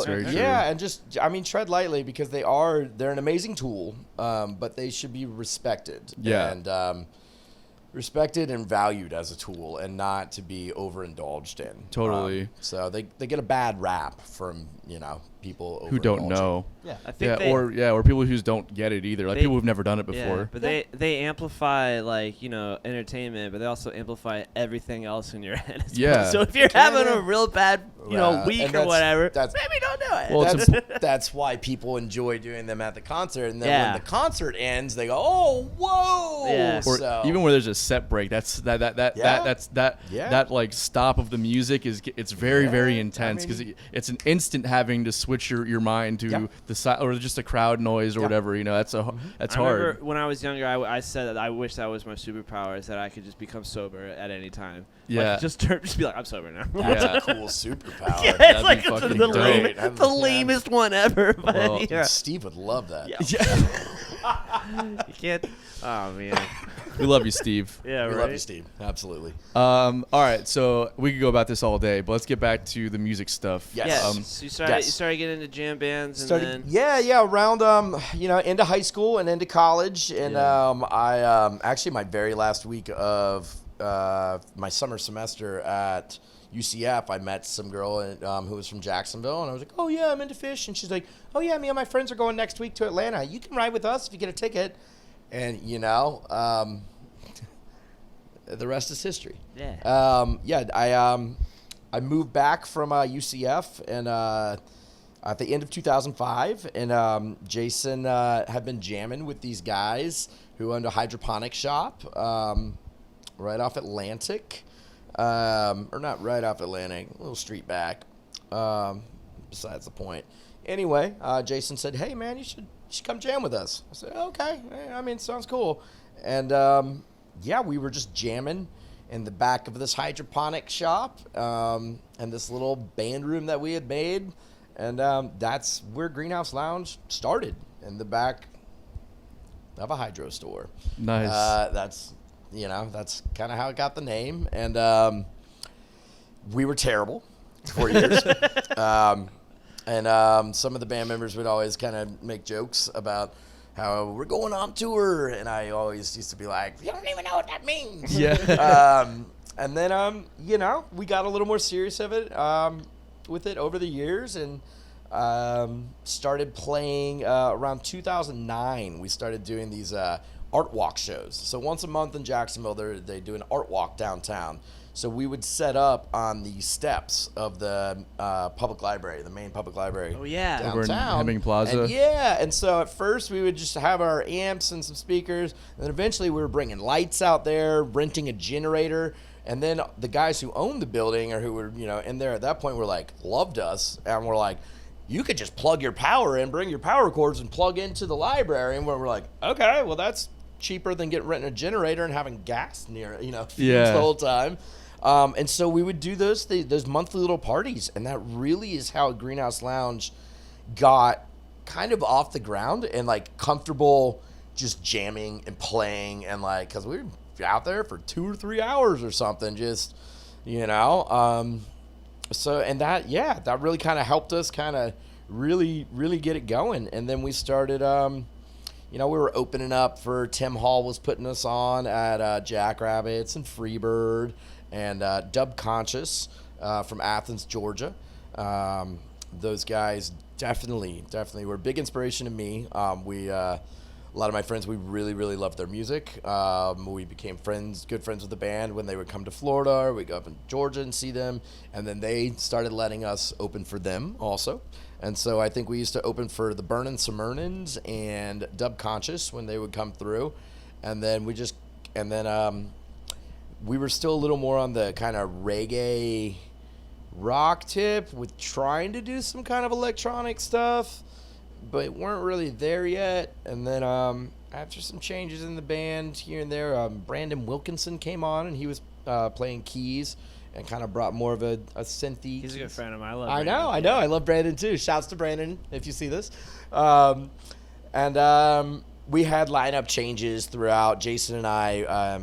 very true. Yeah, and just tread lightly because they're an amazing tool, but they should be respected. Yeah. And respected and valued as a tool, and not to be overindulged in. Totally. So they get a bad rap from people who don't know. Yeah, I think or people who just don't get it either. Like people who've never done it before. But they amplify entertainment, but they also amplify everything else in your head. Yeah. So if you're having a real bad week or whatever, maybe don't do it. Well, that's why people enjoy doing them at the concert, and then when the concert ends, they go, "Oh, whoa!" Yeah. Or even where there's a set break, that's that like stop of the music it's very very intense because it's an instant having to switch your mind to the side or just a crowd noise or whatever. That's hard. I remember when I was younger, I said that I wish that was my superpower, is that I could just become sober at any time. Yeah. Like, just be like, I'm sober now. That's a cool superpower. Yeah, it's like the lamest one ever. But Well, Steve would love that. You can't. Oh man. We love you, Steve. Yeah, We right. love you, Steve. Absolutely. All right, so we could go about this all day, but let's get back to the music stuff. Yes. So you started getting into jam bands, and then around into high school and into college, and I actually my very last week of my summer semester at UCF, I met some girl who was from Jacksonville, and I was like, "Oh yeah, I'm into Fish," and she's like, "Oh yeah, me and my friends are going next week to Atlanta. You can ride with us if you get a ticket." And the rest is history. Yeah. I moved back from UCF and at the end of 2005, and Jason had been jamming with these guys who owned a hydroponic shop right off Atlantic, or not right off Atlantic, a little street back. Besides the point. Anyway, Jason said, "Hey man, you should come jam with us." I said, "Okay, sounds cool." And we were just jamming in the back of this hydroponic shop and this little band room that we had made, and that's where Greenhouse Lounge started, in the back of a hydro store. Nice. That's kind of how it got the name, and we were terrible for 4 years. And some of the band members would always kind of make jokes about how we're going on tour, and I always used to be like, "You don't even know what that means." Yeah. And then we got a little more serious with it over the years, and started playing around 2009. We started doing these art walk shows. So once a month in Jacksonville, they do an art walk downtown. So we would set up on the steps of the public library, the main public library. Oh yeah, downtown. Over in Hemming Plaza. And so at first we would just have our amps and some speakers, and then eventually we were bringing lights out there, renting a generator, and then the guys who owned the building or who were in there at that point were like, loved us, and we're like, "You could just plug your power in, bring your power cords and plug into the library," and we're like, "Okay, well that's cheaper than renting a generator and having gas near the whole time." And so we would do those monthly little parties, and that really is how Greenhouse Lounge got kind of off the ground and like comfortable just jamming and playing, and like, because we were out there for 2 or 3 hours or something, just so, and that really kind of helped us kind of really get it going. And then we started we were opening up for Tim Hall was putting us on at Jackrabbits and Freebird and Dub Conscious from Athens, Georgia. Those guys definitely were a big inspiration to me. A lot of my friends, we really, really loved their music. We became good friends with the band when they would come to Florida, or we'd go up in Georgia and see them. And then they started letting us open for them also. And so I think we used to open for the Burnin' Smyrnans and Dub Conscious when they would come through. And then we were still a little more on the kind of reggae rock tip with trying to do some kind of electronic stuff, but weren't really there yet. And then after some changes in the band here and there, Brandon Wilkinson came on, and he was playing keys and kind of brought more of a synthy. He's a good friend of mine. I love I Brandon. know. I love Brandon too. Shouts to Brandon if you see this. We had lineup changes throughout. Jason and I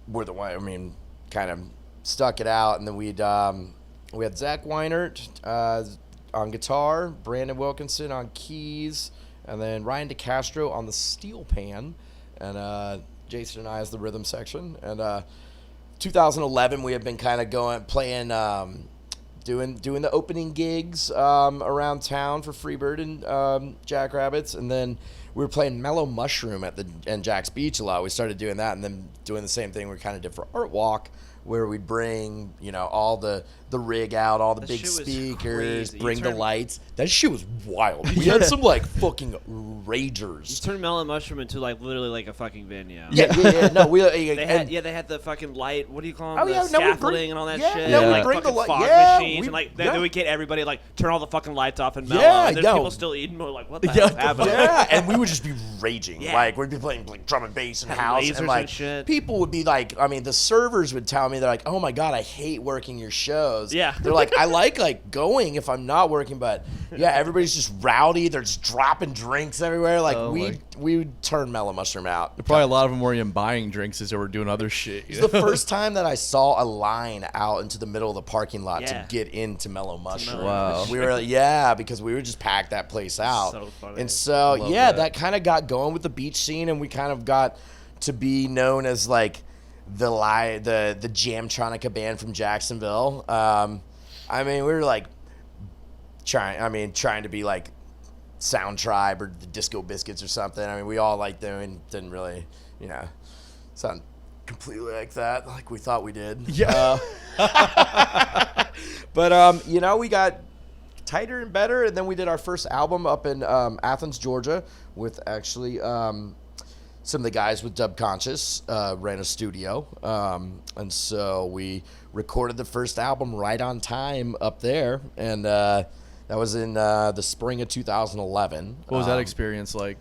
were the one. Kind of stuck it out, and then we had Zach Weinert on guitar, Brandon Wilkinson on keys, and then Ryan DeCastro on the steel pan, and Jason and I as the rhythm section. And 2011, we have been kind of playing, doing the opening gigs around town for Freebird and Jackrabbits, and then we were playing Mellow Mushroom and Jack's Beach a lot. We started doing that, and then doing the same thing we kind of did for Art Walk, where we'd bring, all the rig out, all the That big shit was speakers, crazy. bring the lights. That shit was wild. We had some fucking ragers. You turned Mellow Mushroom into literally a fucking venue. Yeah. No, They had the fucking light. What do you call them? Oh, yeah, The no, we scaffolding bring- and all that yeah, shit. no, we Like bring the fucking light- fog yeah, machines, we- and then we get everybody turn all the fucking lights off and mellow. Yeah, and there's no. people still eating. We're like, what the hell's happening? Yeah, and we would just be raging. Yeah. We'd be playing drum and bass and Have house, lasers and and shit. people would be the servers would tell me, they're like, "Oh my god, I hate working your shows." Yeah. They're like, "I like going if I'm not working, but yeah, everybody's just rowdy. They're just dropping drinks everywhere. We would turn Mellow Mushroom out. Probably a lot of them weren't even buying drinks as they were doing other shit. It was the first time that I saw a line out into the middle of the parking lot Yeah. to get into Mellow Mushroom. Wow. We were because we would just pack that place out. So funny. And so love that kind of got going with the beach scene, and we kind of got to be known as the Jamtronica band from Jacksonville. We were trying to be like Sound Tribe or the Disco Biscuits or something. We all liked them and didn't really, sound completely like that, like we thought we did. Yeah. But we got tighter and better, and then we did our first album up in Athens, Georgia, with actually some of the guys with Dub Conscious ran a studio, and so we recorded the first album right on time up there, and that was in the spring of 2011. What was that experience like?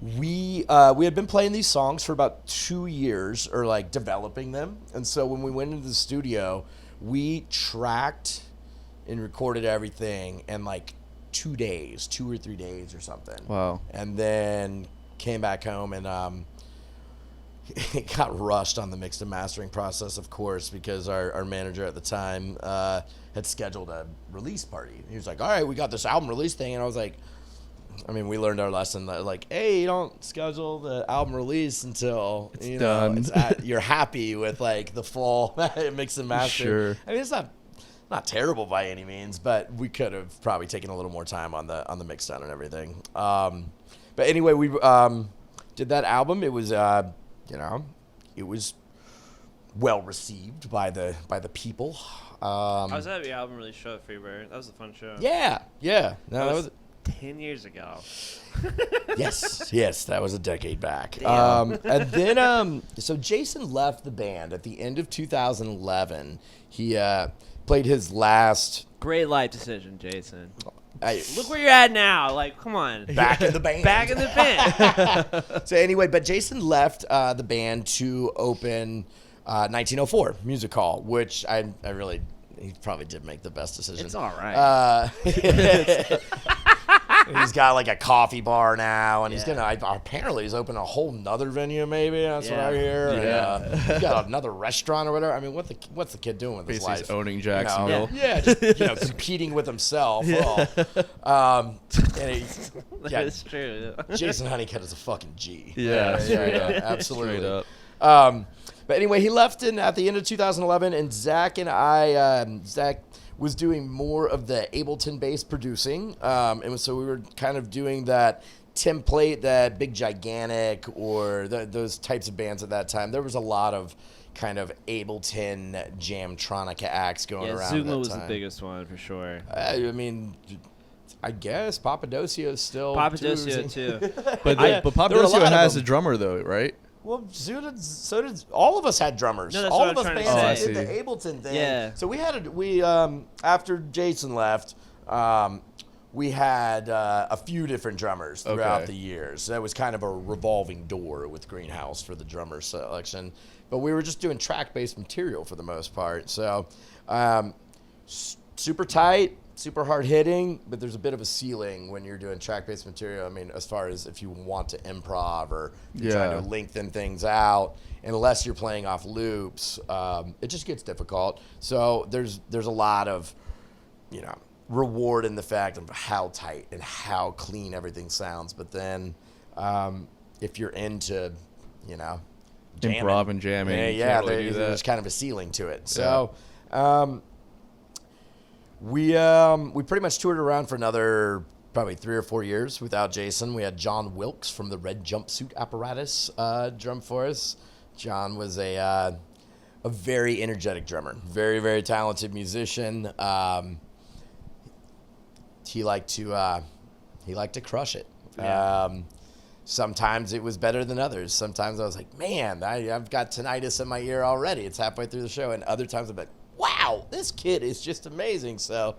We had been playing these songs for about 2 years, or developing them, and so when we went into the studio, we tracked and recorded everything in 2 or 3 days or something. Wow. And then came back home, and it got rushed on the mixed and mastering process, of course, because our manager at the time had scheduled a release party. He was like, "All right, we got this album release thing," and I was like, we learned our lesson that hey, you don't schedule the album release until It's done. You're happy with the full mix and master. Sure. It's not terrible by any means, but we could have probably taken a little more time on the mix down and everything. But anyway, we did that album. It was it was well received by the people. I was at the album release show at Freebird. That was a fun show. Yeah. No, that was 10 years ago. yes, that was a decade back. Damn. And then so Jason left the band at the end of 2011. He played his last Great life decision, Jason. Look Look where you're at now. Come on. back in the band. Back in the band. So anyway, but Jason left the band to open 1904 Music Hall, which he probably did make the best decision. It's all right. He's got like a coffee bar now, and he's apparently he's opened a whole nother venue. Maybe that's what I hear. Yeah. And, he's got another restaurant or whatever. I mean, what's the kid doing with his Basically life? owning Jacksonville. Just competing with himself. And That's true. Jason Honeycutt is a fucking G. Yeah, straight up. Absolutely. Straight up. But anyway, he left at the end of 2011, and Zach and I, Zach was doing more of the Ableton-based producing, and so we were kind of doing that template, that Big Gigantic, or those types of bands at that time. There was a lot of kind of Ableton Jamtronica acts going around. Zuma was the biggest one for sure. I mean, I guess Papadosio still. Papadosio too. But Papadosio has a drummer though, right? Well, so did all of us had drummers. No, that's all what of I'm us trying to bands say. did the Ableton thing. Yeah. So we had after Jason left, we had a few different drummers throughout the years. So that was kind of a revolving door with Greenhouse for the drummer selection. But we were just doing track-based material for the most part. So super tight, super hard hitting, but there's a bit of a ceiling when you're doing track-based material. I mean, as far as if you want to improv or you're trying to lengthen things out, unless you're playing off loops, it just gets difficult. So there's a lot of, reward in the fact of how tight and how clean everything sounds. But then if you're into, Improv and jamming. There's kind of a ceiling to it. So we pretty much toured around for another probably 3 or 4 years without Jason. We had John Wilkes from the Red Jumpsuit Apparatus drum for us. John was a very energetic drummer, very, very talented musician. He liked to crush it. Yeah. Sometimes it was better than others. Sometimes I was like, man, I've got tinnitus in my ear already. It's halfway through the show. And other times I'm like, wow, this kid is just amazing. So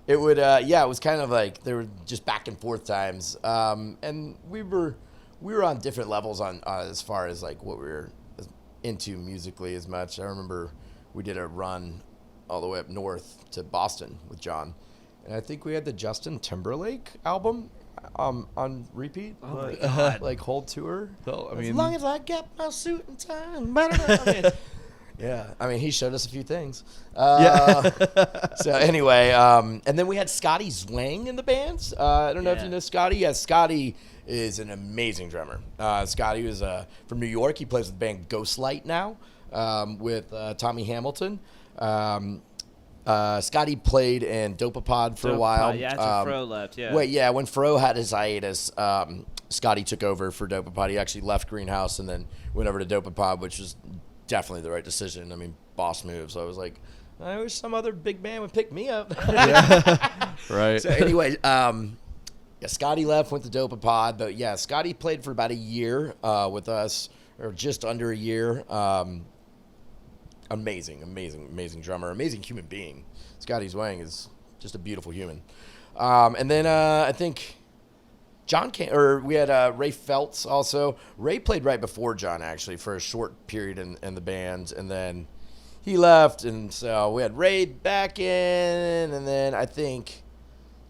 it would, it was kind of like there were just back and forth times. And we were on different levels on as far as like what we were into musically as much. I remember we did a run all the way up north to Boston with John. And I think we had the Justin Timberlake album on repeat. Oh my God. Like whole tour. Well, As long as I get my suit and tie. I mean, he showed us a few things. So anyway, and then we had Scotty Zwang in the bands. I don't know if you know Scotty. Yeah, Scotty is an amazing drummer. Scotty was from New York. He plays with the band Ghostlight now with Tommy Hamilton. Scotty played in Dopapod for a while. Yeah, after Fro left, when Fro had his hiatus, Scotty took over for Dopapod. He actually left Greenhouse and then went over to Dopapod, which was definitely the right decision. I mean, boss move. So I was like, I wish some other big man would pick me up. Right. So anyway, Scotty left, went to Dopapod. But Scotty played for about a year with us, or just under a year. Amazing drummer, amazing human being. Scotty Zwang is just a beautiful human. And then I think John came, or we had Ray Feltz also. Ray played right before John actually for a short period in the band, and then he left, and so we had Ray back in, and then I think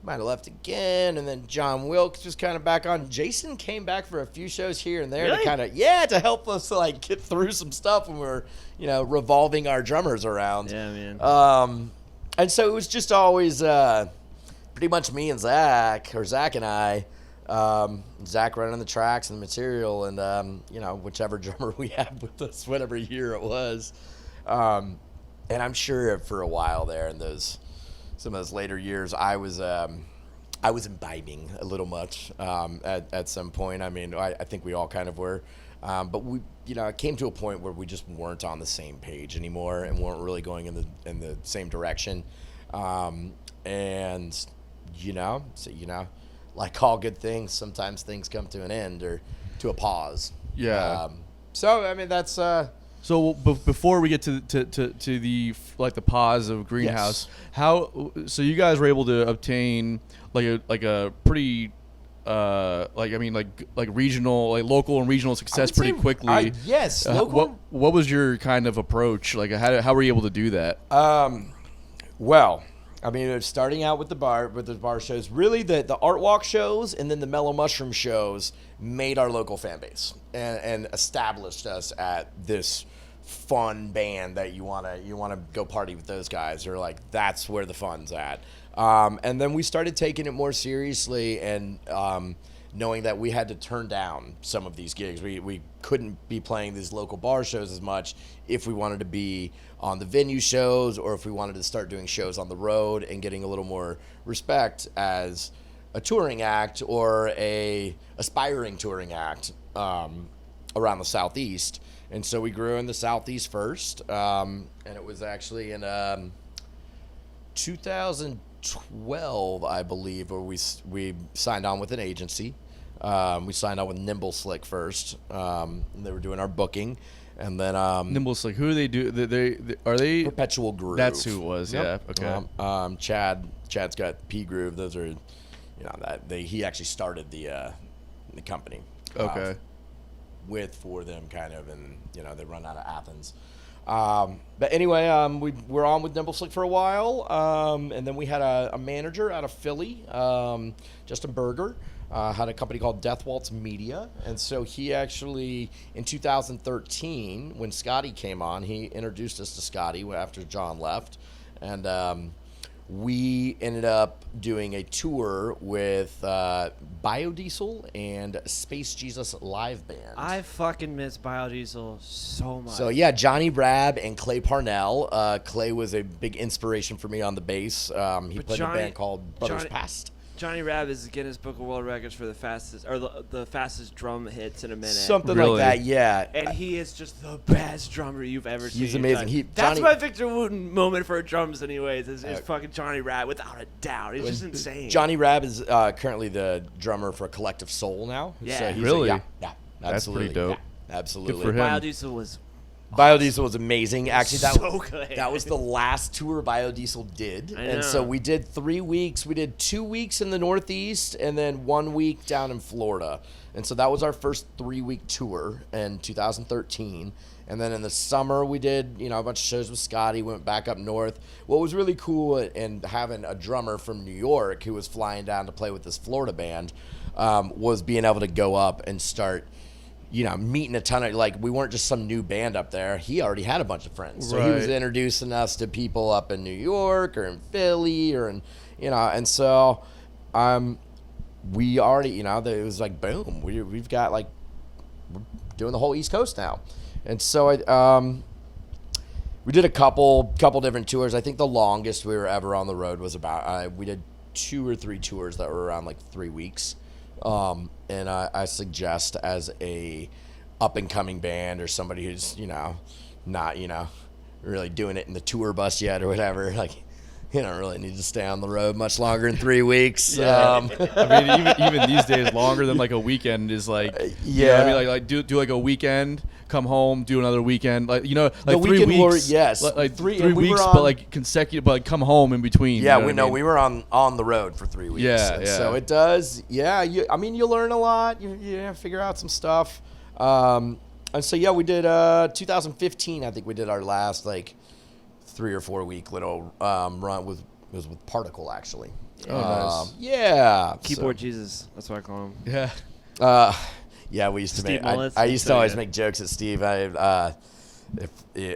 might have left again, and then John Wilkes was kind of back on. Jason came back for a few shows here and there to kind of to help us to like get through some stuff when we were revolving our drummers around. Yeah, man. And so it was just always pretty much me and Zach and I. Zach running the tracks and the material, and whichever drummer we had with us, whatever year it was. And I'm sure for a while there in some of those later years, I was imbibing a little much at some point. I mean, I think we all kind of were, but we, it came to a point where we just weren't on the same page anymore and weren't really going in the same direction. And like all good things, sometimes things come to an end or to a pause. Yeah. So I mean that's. So before we get to the the pause of Greenhouse, so you guys were able to obtain like a pretty regional, local and regional success pretty quickly. Yes. Local. What was your kind of approach? Like how were you able to do that? Well, I mean, it was starting out with the bar shows. Really, the Art Walk shows and then the Mellow Mushroom shows made our local fan base and established us at this fun band that you wanna go party with those guys, or like that's where the fun's at. And then we started taking it more seriously and knowing that we had to turn down some of these gigs. We couldn't be playing these local bar shows as much if we wanted to be on the venue shows, or if we wanted to start doing shows on the road and getting a little more respect as a touring act or a aspiring touring act around the Southeast. And so we grew in the Southeast first, and it was actually in 2012, I believe, where we signed on with an agency. We signed on with Nimble Slick first. And they were doing our booking, and then Nimble Slick. Who do they do? They are they Perpetual Groove. That's who it was. Yep. Yeah. Okay. Chad's got P Groove. Those are, he actually started the company. Okay. For them kind of, and they run out of Athens. But anyway, we were on with Nimble Slick for a while, and then we had a manager out of Philly, Justin Berger, had a company called Death Waltz Media, and so he actually, in 2013, when Scotty came on, he introduced us to Scotty after John left, and we ended up doing a tour with Biodiesel and Space Jesus Live Band. I fucking miss Biodiesel so much. So, yeah, Johnny Rabb and Clay Parnell. Clay was a big inspiration for me on the bass. He played in a band called Brothers Past. Johnny Rabb is Guinness Book of World Records for the fastest drum hits in a minute. Something Really? like that, yeah. And he is just the best drummer you've ever seen. He's amazing. That's my Victor Wooten moment for drums, anyways. Is fucking Johnny Rabb, without a doubt. He's just insane. Johnny Rabb is currently the drummer for Collective Soul now. Yeah. So he's Really? Yeah, That's absolutely. pretty dope. Yeah, absolutely. Good for him. Biodiesel was Biodiesel was amazing. Actually, so good. that was the last tour Biodiesel did. I And so know. we did 3 weeks. We did 2 weeks in the Northeast and then 1 week down in Florida. And so that was our first 3-week tour in 2013. And then in the summer, we did, a bunch of shows with Scotty, went back up north. What was really cool, and having a drummer from New York who was flying down to play with this Florida band, was being able to go up and start meeting a ton of, we weren't just some new band up there. He already had a bunch of friends. So he was Right. introducing us to people up in New York or in Philly and so we already, it was like, boom, we've got we're doing the whole East Coast now. And so we did a couple different tours. I think the longest we were ever on the road was about, we did 2 or 3 tours that were around 3 weeks. And I suggest as a up-and-coming band or somebody who's, not, really doing it in the tour bus yet or whatever, you don't really need to stay on the road much longer than 3 weeks. Yeah. I mean, even these days, longer than a weekend is do a weekend, come home, do another weekend, the 3 weekend weeks. yes. 3 we weeks, were but consecutive, but come home in between. Yeah, you know we were on the road for 3 weeks. Yeah, And yeah. so it does. Yeah, you learn a lot. You figure out some stuff. And so we did 2015. I think we did our last 3 or 4 week little run with Particle actually. Oh, nice. Yeah. Keyboard Jesus. That's what I call him. Yeah. Yeah, we used to Steve make. Mullins? I used to So always good. make jokes at Steve.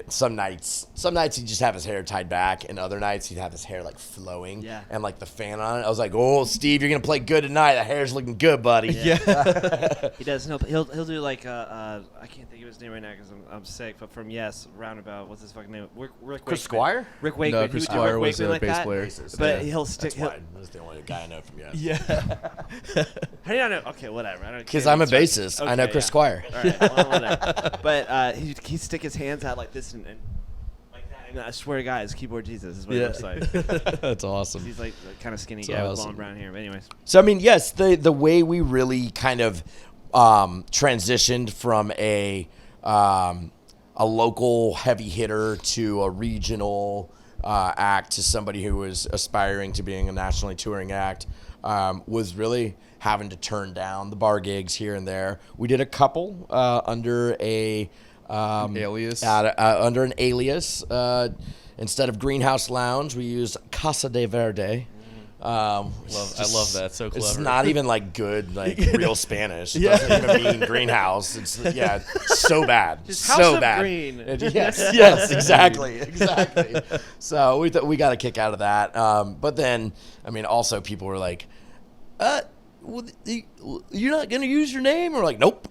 Some nights he'd just have his hair tied back, and other nights he'd have his hair flowing, Yeah. and the fan on it. I was like, "Oh, Steve, you're gonna play good tonight. The hair's looking good, buddy." Yeah. He does. He'll do I can't think of his name right now because I'm sick. But from Yes Roundabout, what's his fucking name? Rick Chris Wakeman. Squire. Rick Wakeman. No, He Chris would do Squire Rick was Wakeman a like bass that. player. But Yeah. he'll stick. That's why. That's the only guy I know from Yes. Yeah. How do you not know? Okay, whatever. I don't. Because can't I'm a start- bassist. I Okay, know Chris yeah. Squire. All right, well, whatever. But he'd stick his hands out like this and like that. And I swear to God, it's Keyboard Jesus is what it looks like. That's awesome. He's kind of skinny It's guy with awesome. long brown hair. But anyways, So I mean, yes, the way we really kind of transitioned from a local heavy hitter to a regional act to somebody who was aspiring to being a nationally touring act was really having to turn down the bar gigs here and there. We did a couple under a Alias. Under an alias. Instead of Greenhouse Lounge, we used Casa de Verde. I love that. So clever. It's not even like good, like real Spanish. It doesn't even mean greenhouse. It's so bad. Just so House of bad. Green. Yes, exactly. So we got a kick out of that. But then, I mean, also people were like, well, you're not gonna use your name? We're like, nope.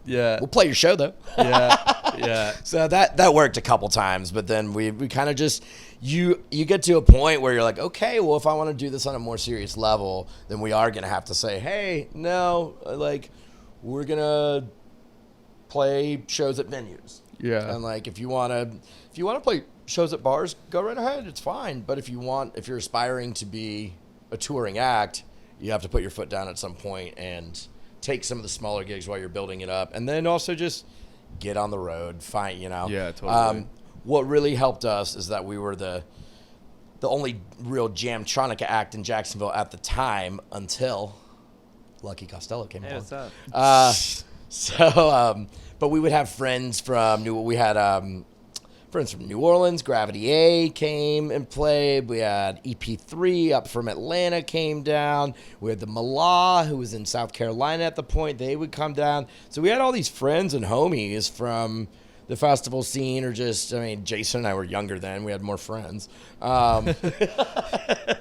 Yeah. We'll play your show though. Yeah. So that worked a couple times, but then we kind of just you get to a point where you're like, okay, well, if I want to do this on a more serious level, then we are gonna have to say, hey, no, like we're gonna play shows at venues. Yeah. And like if you wanna play shows at bars, go right ahead. It's fine. But if you're aspiring to be a touring act, you have to put your foot down at some point and take some of the smaller gigs while you're building it up, and then also just get on the road. Yeah, totally. What really helped us is that we were the only real Jamtronica act in Jacksonville at the time until Lucky Costello came along. What's up? But we would have friends from friends from New Orleans. Gravity A came and played. We had EP3 up from Atlanta came down. We had the Mala, who was in South Carolina at the point. They would come down. So we had all these friends and homies from the festival scene, or just, I mean, Jason and I were younger then. We had more friends.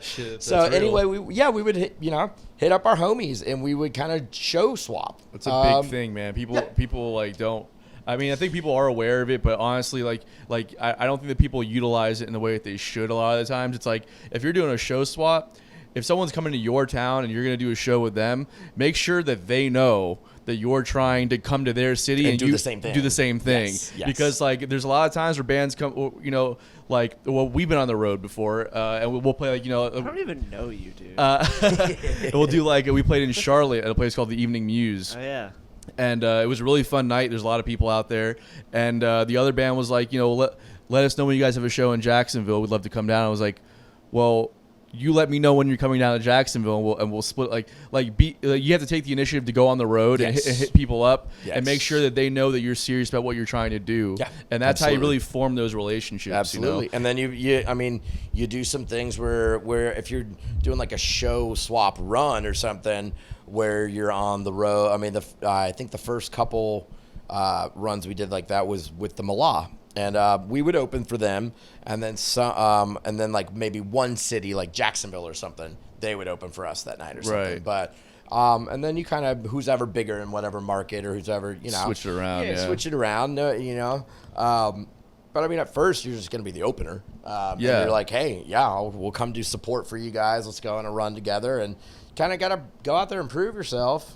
Shit, So anyway, we would hit up our homies, and we would kind of show swap. It's a big thing, man. People like don't. I mean, I think people are aware of it, but honestly, I don't think that people utilize it in the way that they should a lot of the times. It's like, if you're doing a show swap, if someone's coming to your town and you're going to do a show with them, make sure that they know that you're trying to come to their city and do the same thing. Yes. Yes. Because like there's a lot of times where bands come, we've been on the road before, and we'll play I don't even know you, dude. we'll do we played in Charlotte at a place called the Evening Muse. Oh yeah. And it was a really fun night. There's a lot of people out there. And the other band was like, let us know when you guys have a show in Jacksonville. We'd love to come down. I was like, well, you let me know when you're coming down to Jacksonville, and we'll split. You have to take the initiative to go on the road and hit people up and make sure that they know that you're serious about what you're trying to do. Yeah, and that's how you really form those relationships. Absolutely. And then you do some things where if you're doing like a show swap run or something where you're on the road. I mean, I think the first couple runs we did like that was with the Mala. And we would open for them, and then like maybe one city like Jacksonville or something, they would open for us that night or something. Right. But and then you kind of who's ever bigger in whatever market or who's ever switch it around. Yeah, switch it around. But I mean, at first you're just gonna be the opener. And you're like, hey, we'll come do support for you guys. Let's go on a run together, and kind of gotta go out there and prove yourself.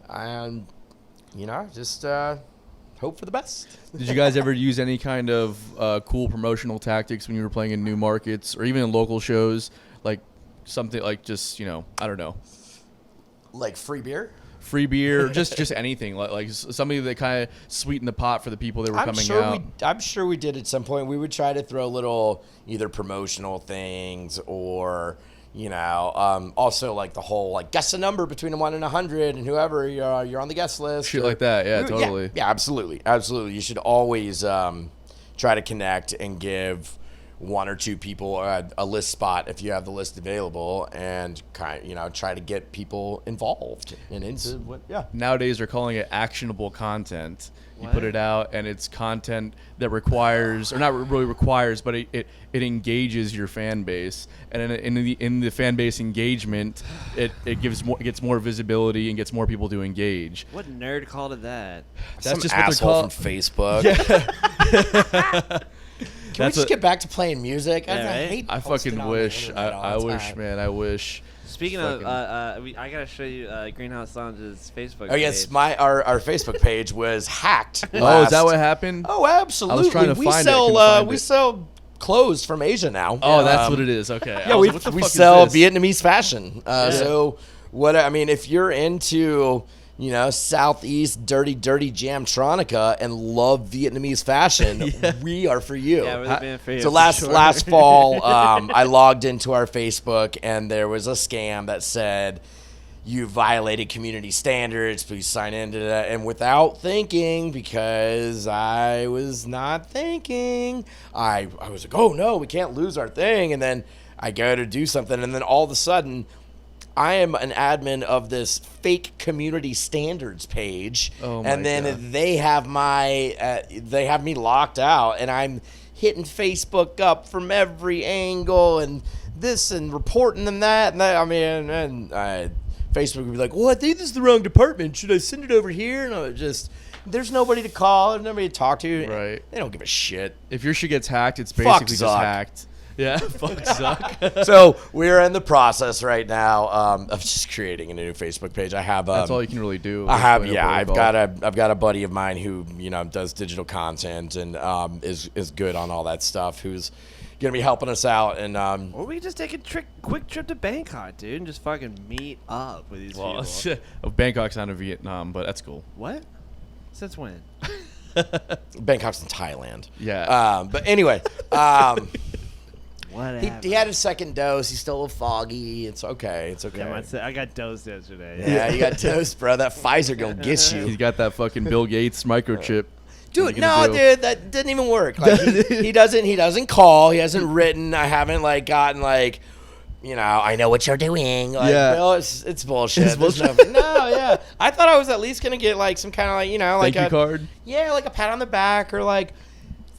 And just. Hope for the best. Did you guys ever use any kind of cool promotional tactics when you were playing in new markets or even in local shows? Like something like just, I don't know. Like free beer? Free beer, just anything. Like something that kind of sweetened the pot for the people that were coming out. I'm sure we did at some point. We would try to throw little either promotional things or... also like the whole like guess a number between a 1 and 100 and whoever you're on the guest list. Shit like that, yeah, totally. Yeah, absolutely. You should always try to connect and give one or two people a list spot if you have the list available, and try to get people involved and into what. Yeah. Nowadays they're calling it actionable content. You What? put it out, and it's content that requires, or not really requires, but it engages your fan base, and in the fan base engagement, it gets more visibility and gets more people to engage. What nerd called it that? That's Some just what they're asshole called. from Facebook. Can we just get back to playing music? Yeah, I right? hate I posting fucking on the wish. internet all I the wish, time. man. I wish. Speaking of, I gotta show you Greenhouse Lounge's Facebook. Oh yes, page. our Facebook page was hacked. Oh, is that what happened? Oh, absolutely. I was trying to we find sell, it. Couldn't find we it. sell clothes from Asia now. Oh, that's what it is. Okay. Yeah, we sell Vietnamese fashion. So what I mean, if you're into Southeast dirty Jamtronica and love Vietnamese fashion, we are for you. Yeah, we're the band for you. So for last sure. fall, I logged into our Facebook and there was a scam that said, you violated community standards. Please sign into that. And without thinking, because I was not thinking, I was like, oh no, we can't lose our thing. And then I go to do something, and then all of a sudden, I am an admin of this fake community standards page, and then God. they have me locked out, and I'm hitting Facebook up from every angle, and this and reporting them that, and that. I mean, and Facebook would be like, "Well, I think this is the wrong department. Should I send it over here?" And I was just, there's nobody to call, there's nobody to talk to. Right. They don't give a shit. If your shit gets hacked, it's basically just Zuck. hacked. Yeah, fuck Zuck. So we're in the process right now of just creating a new Facebook page. I have That's all you can really do. I have, Explain yeah. a I've protocol. got a buddy of mine who does digital content and is good on all that stuff. Who's gonna be helping us out and Or we can just take a quick trip to Bangkok, dude, and just fucking meet up with these Well, people. Bangkok's not in Vietnam, but that's cool. What? Since when? Bangkok's in Thailand. Yeah. But anyway, Whatever. he had his second dose. He's still a little foggy. It's okay. It's okay. Yeah, I got dosed yesterday. Yeah, you got toast, bro. That Pfizer gonna get you. He's got that fucking Bill Gates microchip. Dude, What are you gonna no, do? dude, that didn't even work. Like, he doesn't call. He hasn't written. I haven't gotten I know what you're doing. Like, Yeah. Bill, it's bullshit. It's There's bullshit. No, yeah. I thought I was at least gonna get some kind of Thank you card. Yeah, like a pat on the back or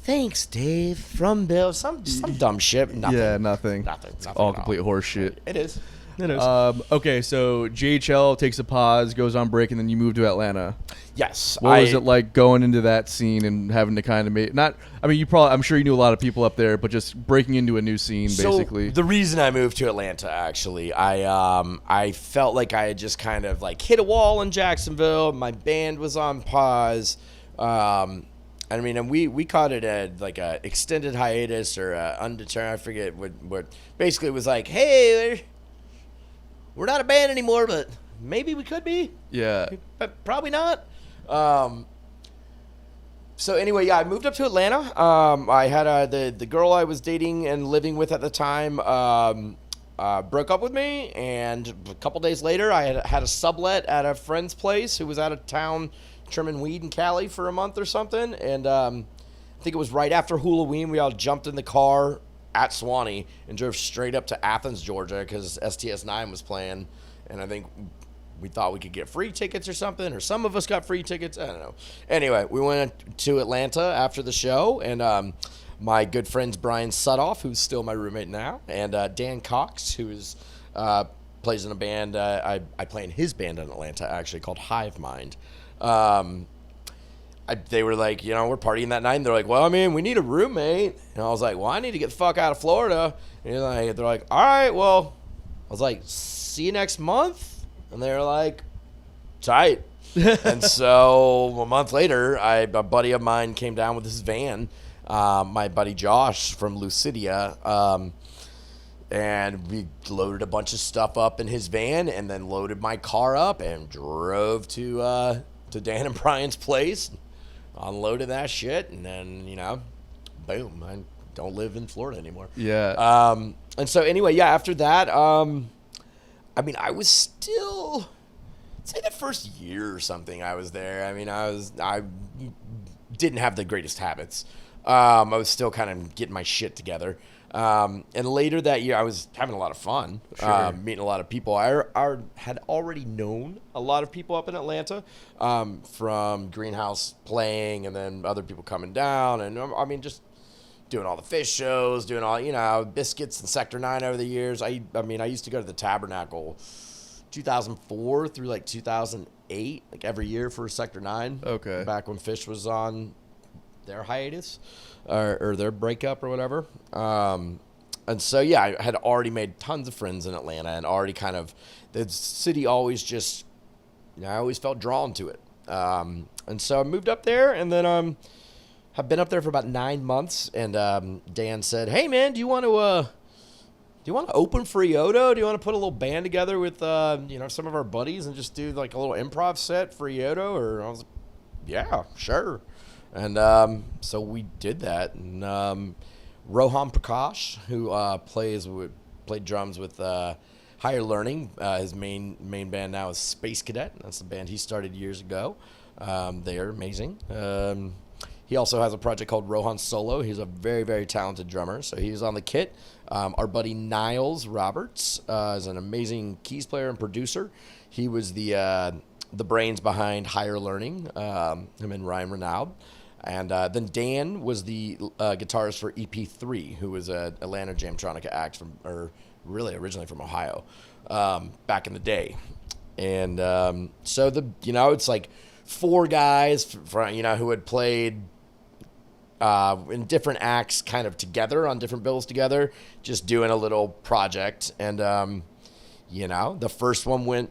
thanks, Dave, from Bill. Some dumb shit. Nothing. Yeah, nothing. Nothing. It's Nothing all at complete horse shit. It is. It is. Okay, so JHL takes a pause, goes on break, and then you move to Atlanta. Yes. What was it like going into that scene and having to kind of make I'm sure you knew a lot of people up there, but just breaking into a new scene basically. So the reason I moved to Atlanta, actually, I felt like I had just kind of hit a wall in Jacksonville. My band was on pause. And we called it a extended hiatus or undetermined. I forget what. Basically, it was hey, we're not a band anymore, but maybe we could be. Yeah. But probably not. So anyway, yeah, I moved up to Atlanta. I had the girl I was dating and living with at the time broke up with me, and a couple days later, I had a sublet at a friend's place who was out of town trimming weed in Cali for a month or something. And I think it was right after Halloween, we all jumped in the car at Swanee and drove straight up to Athens, Georgia, because STS9 was playing, and I think we thought we could get free tickets or something, or some of us got free tickets. I don't know. Anyway, we went to Atlanta after the show, and my good friends Brian Sutoff, who's still my roommate now, and Dan Cox, who plays in a band. I play in his band in Atlanta, actually, called Hive Mind. They were like, we're partying that night, and they're like, well, we need a roommate. And I was like, well, I need to get the fuck out of Florida. And they're like, all right, well, I was like, see you next month. And they were like, tight. And so a month later, a buddy of mine came down with his van, my buddy Josh from Lucidia, and we loaded a bunch of stuff up in his van and then loaded my car up and drove to Dan and Brian's place, unloaded that shit, and then, boom, I don't live in Florida anymore. Yeah. And so anyway, yeah, after that, I was still, say the first year or something I was there. I didn't have the greatest habits. I was still kind of getting my shit together. And later that year, I was having a lot of fun, Sure. meeting a lot of people. I had already known a lot of people up in Atlanta, from Greenhouse playing and then other people coming down. And just doing all the Fish shows, doing all, Biscuits and Sector 9 over the years. I used to go to the Tabernacle 2004 through 2008, every year for Sector 9. Okay. Back when Fish was on their hiatus or their breakup or whatever. And so, yeah, I had already made tons of friends in Atlanta and already kind of, the city always just, I always felt drawn to it. And so I moved up there, and then I've been up there for about 9 months, and Dan said, hey, man, do you want to open for Iodo? Do you want to put a little band together with, some of our buddies and just do a little improv set for Iodo? Or I was like, yeah, sure. And so we did that. And Rohan Prakash, who played drums with Higher Learning. His main band now is Space Cadet. That's the band he started years ago. They are amazing. He also has a project called Rohan Solo. He's a very, very talented drummer, so he's on the kit. Our buddy Niles Roberts is an amazing keys player and producer. He was the brains behind Higher Learning, him and Ryan Renaud. And then Dan was the guitarist for EP3, who was an Atlanta Jamtronica act really originally from Ohio, back in the day. And so it's like 4 guys who had played in different acts kind of together on different bills together, just doing a little project. And, the first one went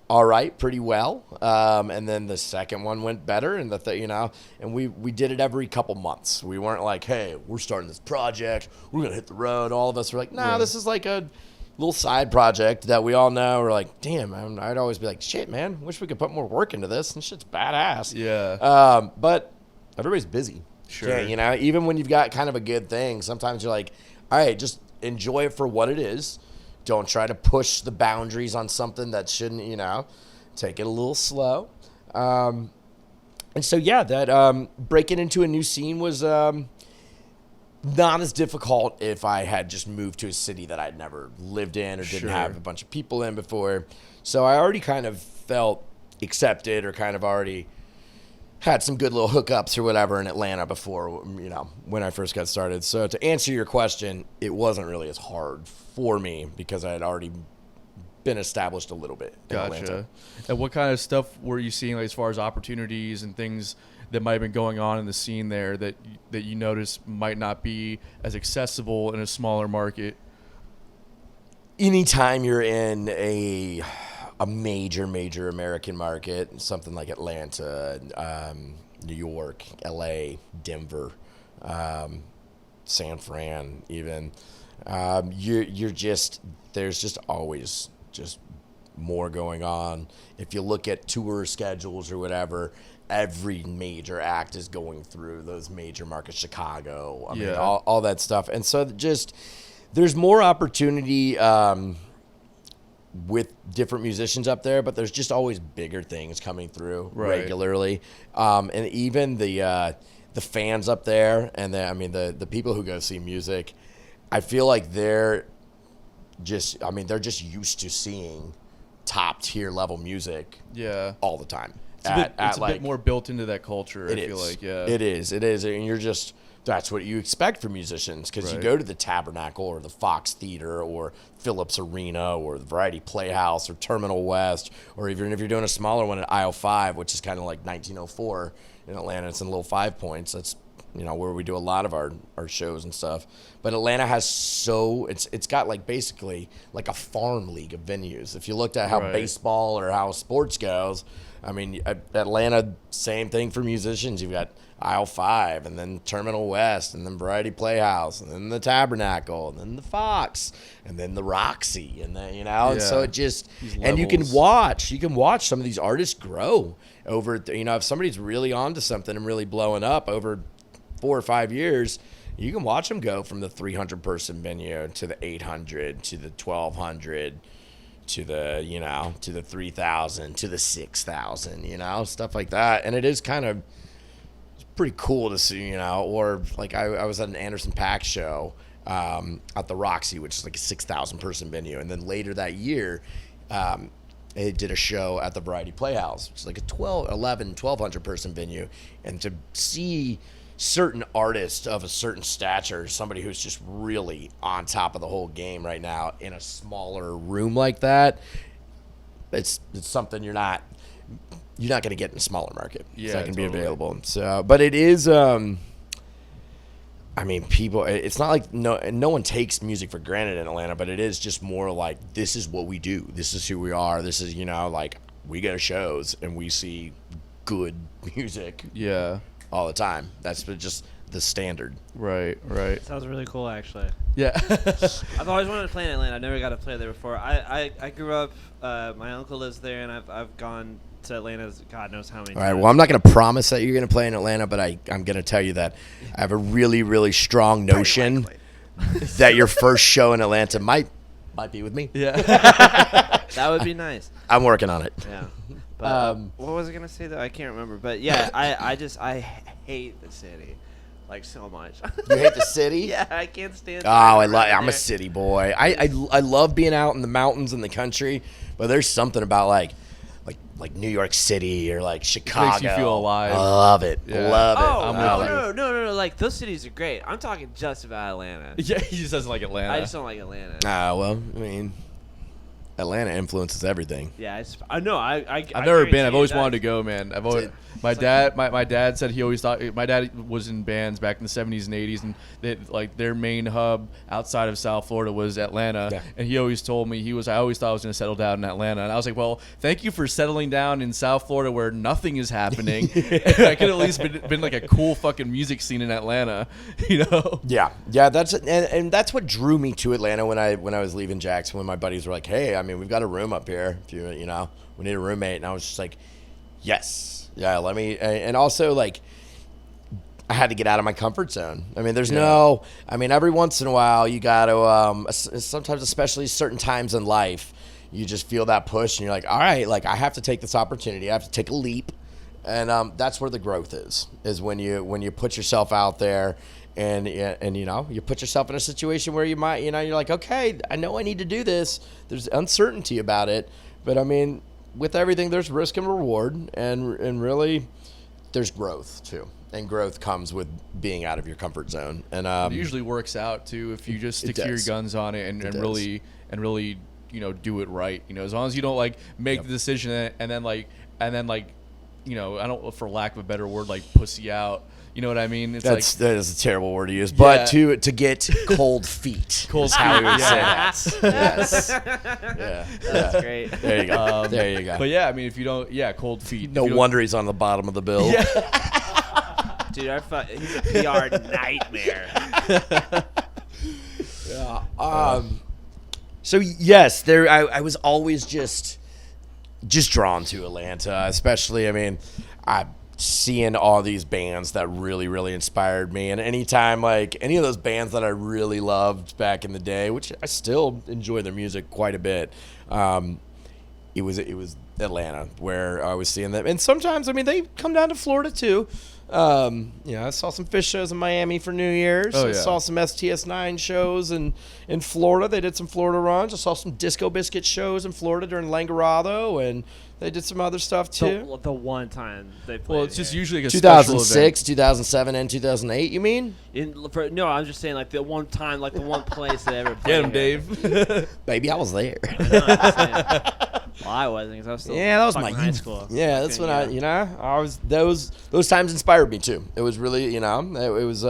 all right, pretty well. And then the second one went better. And and we did it every couple months. We weren't like, hey, we're starting this project. We're going to hit the road. All of us were like, nah, This is like a little side project that we all know. We're like, damn, I'd always be like, shit, man, wish we could put more work into this. And shit's badass. Yeah. But everybody's busy. Sure. Yeah, even when you've got kind of a good thing, sometimes you're like, all right, just enjoy it for what it is. Don't try to push the boundaries on something that shouldn't, take it a little slow. And so, that breaking into a new scene was not as difficult if I had just moved to a city that I'd never lived in or didn't have a bunch of people in before. So I already kind of felt accepted or kind of already had some good little hookups or whatever in Atlanta before, when I first got started. So to answer your question, it wasn't really as hard for me because I had already been established a little bit in Atlanta. And what kind of stuff were you seeing, like, as far as opportunities and things that might have been going on in the scene there that you noticed might not be as accessible in a smaller market? Anytime you're in a major American market, something like Atlanta, New York, LA, Denver, San Fran, even, there's just always just more going on. If you look at tour schedules or whatever, every major act is going through those major markets, Chicago, I mean, all that stuff. And so there's more opportunity, with different musicians up there, but there's just always bigger things coming through regularly. And even the fans up there and the people who go see music, I feel like they're just used to seeing top tier level music all the time. It's a bit more built into that culture, I feel like. It is. And that's what you expect from musicians, because you go to the Tabernacle or the Fox Theater or Phillips Arena or the Variety Playhouse or Terminal West, or even if you're doing a smaller one at Aisle 5, which is kind of like 1904 in Atlanta. It's in Little 5 Points. That's where we do a lot of our shows and stuff. But Atlanta has it's got like basically like a farm league of venues. If you looked at how baseball or how sports goes, I mean, Atlanta, same thing for musicians. You've got Aisle 5, and then Terminal West, and then Variety Playhouse, and then the Tabernacle, and then the Fox, and then the Roxy, and then and so it just and you can watch some of these artists grow over. If somebody's really onto something and really blowing up over 4 or 5 years, you can watch them go from the 300 person venue to the 800 to the 1200. To the 3,000, to the 6,000, stuff like that. And it is kind of pretty cool to see, or like I was at an Anderson .Paak show at the Roxy, which is like a 6,000 person venue. And then later that year, they did a show at the Variety Playhouse, which is like a 1,200 person venue. And to see certain artists of a certain stature, somebody who's just really on top of the whole game right now in a smaller room like that, it's something you're not going to get in a smaller market. It's not going to be available. So, but it is, people, it's not like no one takes music for granted in Atlanta, but it is just more like, this is what we do. This is who we are. This is, like we go to shows and we see good music. Yeah. All the time. That's just the standard. Right. Sounds really cool, actually. Yeah. I've always wanted to play in Atlanta. I never got to play there before. I grew up, my uncle lives there, and I've gone to Atlanta God knows how many times. All right, well, I'm not going to promise that you're going to play in Atlanta, but I'm going to tell you that I have a really, really strong notion that your first show in Atlanta might might be with me. Yeah. That would be nice. I'm working on it. Yeah. But what was I gonna say though? I can't remember. But yeah, I hate the city, like so much. You hate the city? Yeah, I can't stand. Oh, I'm a city boy. I love being out in the mountains and the country, but there's something about like New York City or like Chicago. Makes you feel alive. I love it. Yeah. Love it. Oh I'm no! Like those cities are great. I'm talking just about Atlanta. Yeah, he just doesn't like Atlanta. I just don't like Atlanta. Well, I mean, Atlanta influences everything. Yeah, I know. I've never been. I've always wanted to go, man. I've always. My dad said he always thought. My dad was in bands back in the 70s and 80s, and their main hub outside of South Florida was Atlanta. Yeah. And he always told me I always thought I was going to settle down in Atlanta, and I was like, well, thank you for settling down in South Florida where nothing is happening. I could at least been like a cool fucking music scene in Atlanta, you know? Yeah. And that's what drew me to Atlanta when I was leaving Jackson. When my buddies were like, hey, I mean, we've got a room up here. If we need a roommate, and I was just like, yes. Yeah, let me, and also like, I had to get out of my comfort zone. I mean, every once in a while you got to, sometimes, especially certain times in life, you just feel that push and you're like, all right, like I have to take this opportunity. I have to take a leap. And that's where the growth is when you put yourself out there and you put yourself in a situation where you might, you're like, okay, I know I need to do this. There's uncertainty about it, but I mean, with everything, there's risk and reward, and really, there's growth too. And growth comes with being out of your comfort zone. And it usually works out too if you just stick to your guns on it and really do it right. As long as you don't like make the decision and then I don't, for lack of a better word, like pussy out. You know what I mean? That is a terrible word to use. But to get cold feet. Cold feet. How we would say that. Yes. Yeah. That's great. There you go. There you go. But yeah, I mean, if you don't, cold feet. No wonder he's on the bottom of the bill. Yeah. Dude, he's a PR nightmare. Yeah. So yes, I was always just drawn to Atlanta, especially. I mean, seeing all these bands that really, really inspired me, and anytime like any of those bands that I really loved back in the day, which I still enjoy their music quite a bit, it was Atlanta where I was seeing them. And sometimes, I mean, they come down to Florida too. I saw some Fish shows in Miami for New Year's. I saw some STS9 shows in Florida. They did some Florida runs. I saw some Disco Biscuit shows in Florida during Langarado, and they did some other stuff too. The one time they played. Well, it's just usually like a 2006, 2007, and 2008. You mean? No, I'm just saying like the one time, like the one place they ever played. Get him, Dave. Baby, I was there. Well, I wasn't, because I was still that was my high school. Yeah, that's when I was those times inspired me too. It was really, it was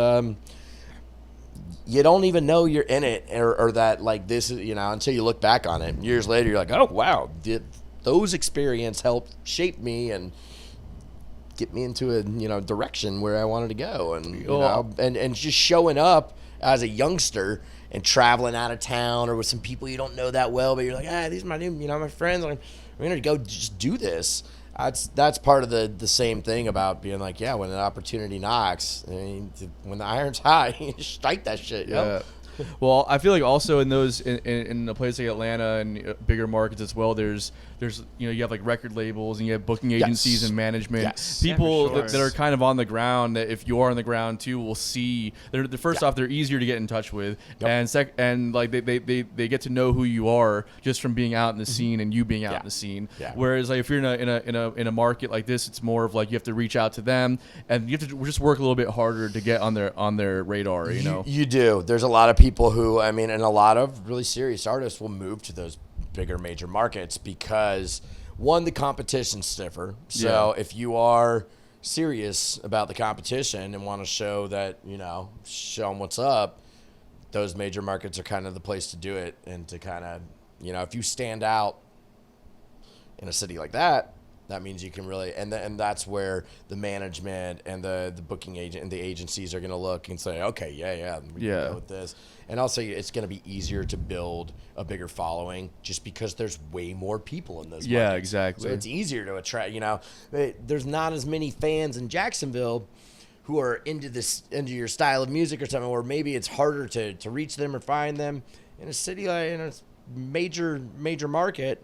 you don't even know you're in it or that like this is, until you look back on it. Years later, you're like, oh wow, those experiences helped shape me and get me into a direction where I wanted to go, and and just showing up as a youngster and traveling out of town or with some people you don't know that well, but you're like, these are my new, my friends. We're gonna go just do this. That's part of the same thing about being like, when an opportunity knocks, when the iron's high, you strike that shit. Yeah. Well, I feel like also in those in a place like Atlanta and bigger markets as well, there's you have like record labels and you have booking agencies and management people that are kind of on the ground, that if you are on the ground too will see. They're first off, they're easier to get in touch with, and like they get to know who you are just from being out in the scene and you being out in the scene. Whereas like if you're in a market like this, it's more of like you have to reach out to them and you have to just work a little bit harder to get on their radar. You do. There's a lot of people who, and a lot of really serious artists will move to those bigger major markets because, one, the competition's stiffer. So if you are serious about the competition and want to show that, show them what's up, those major markets are kind of the place to do it. And to kind of, if you stand out in a city like that, that means you can really, and that's where the management and the booking agent and the agencies are going to look and say, okay, we can go with this. And also, it's going to be easier to build a bigger following just because there's way more people in those markets. Yeah, exactly. So it's easier to attract. There's not as many fans in Jacksonville who are into your style of music or something, or maybe it's harder to reach them or find them in a city like major market,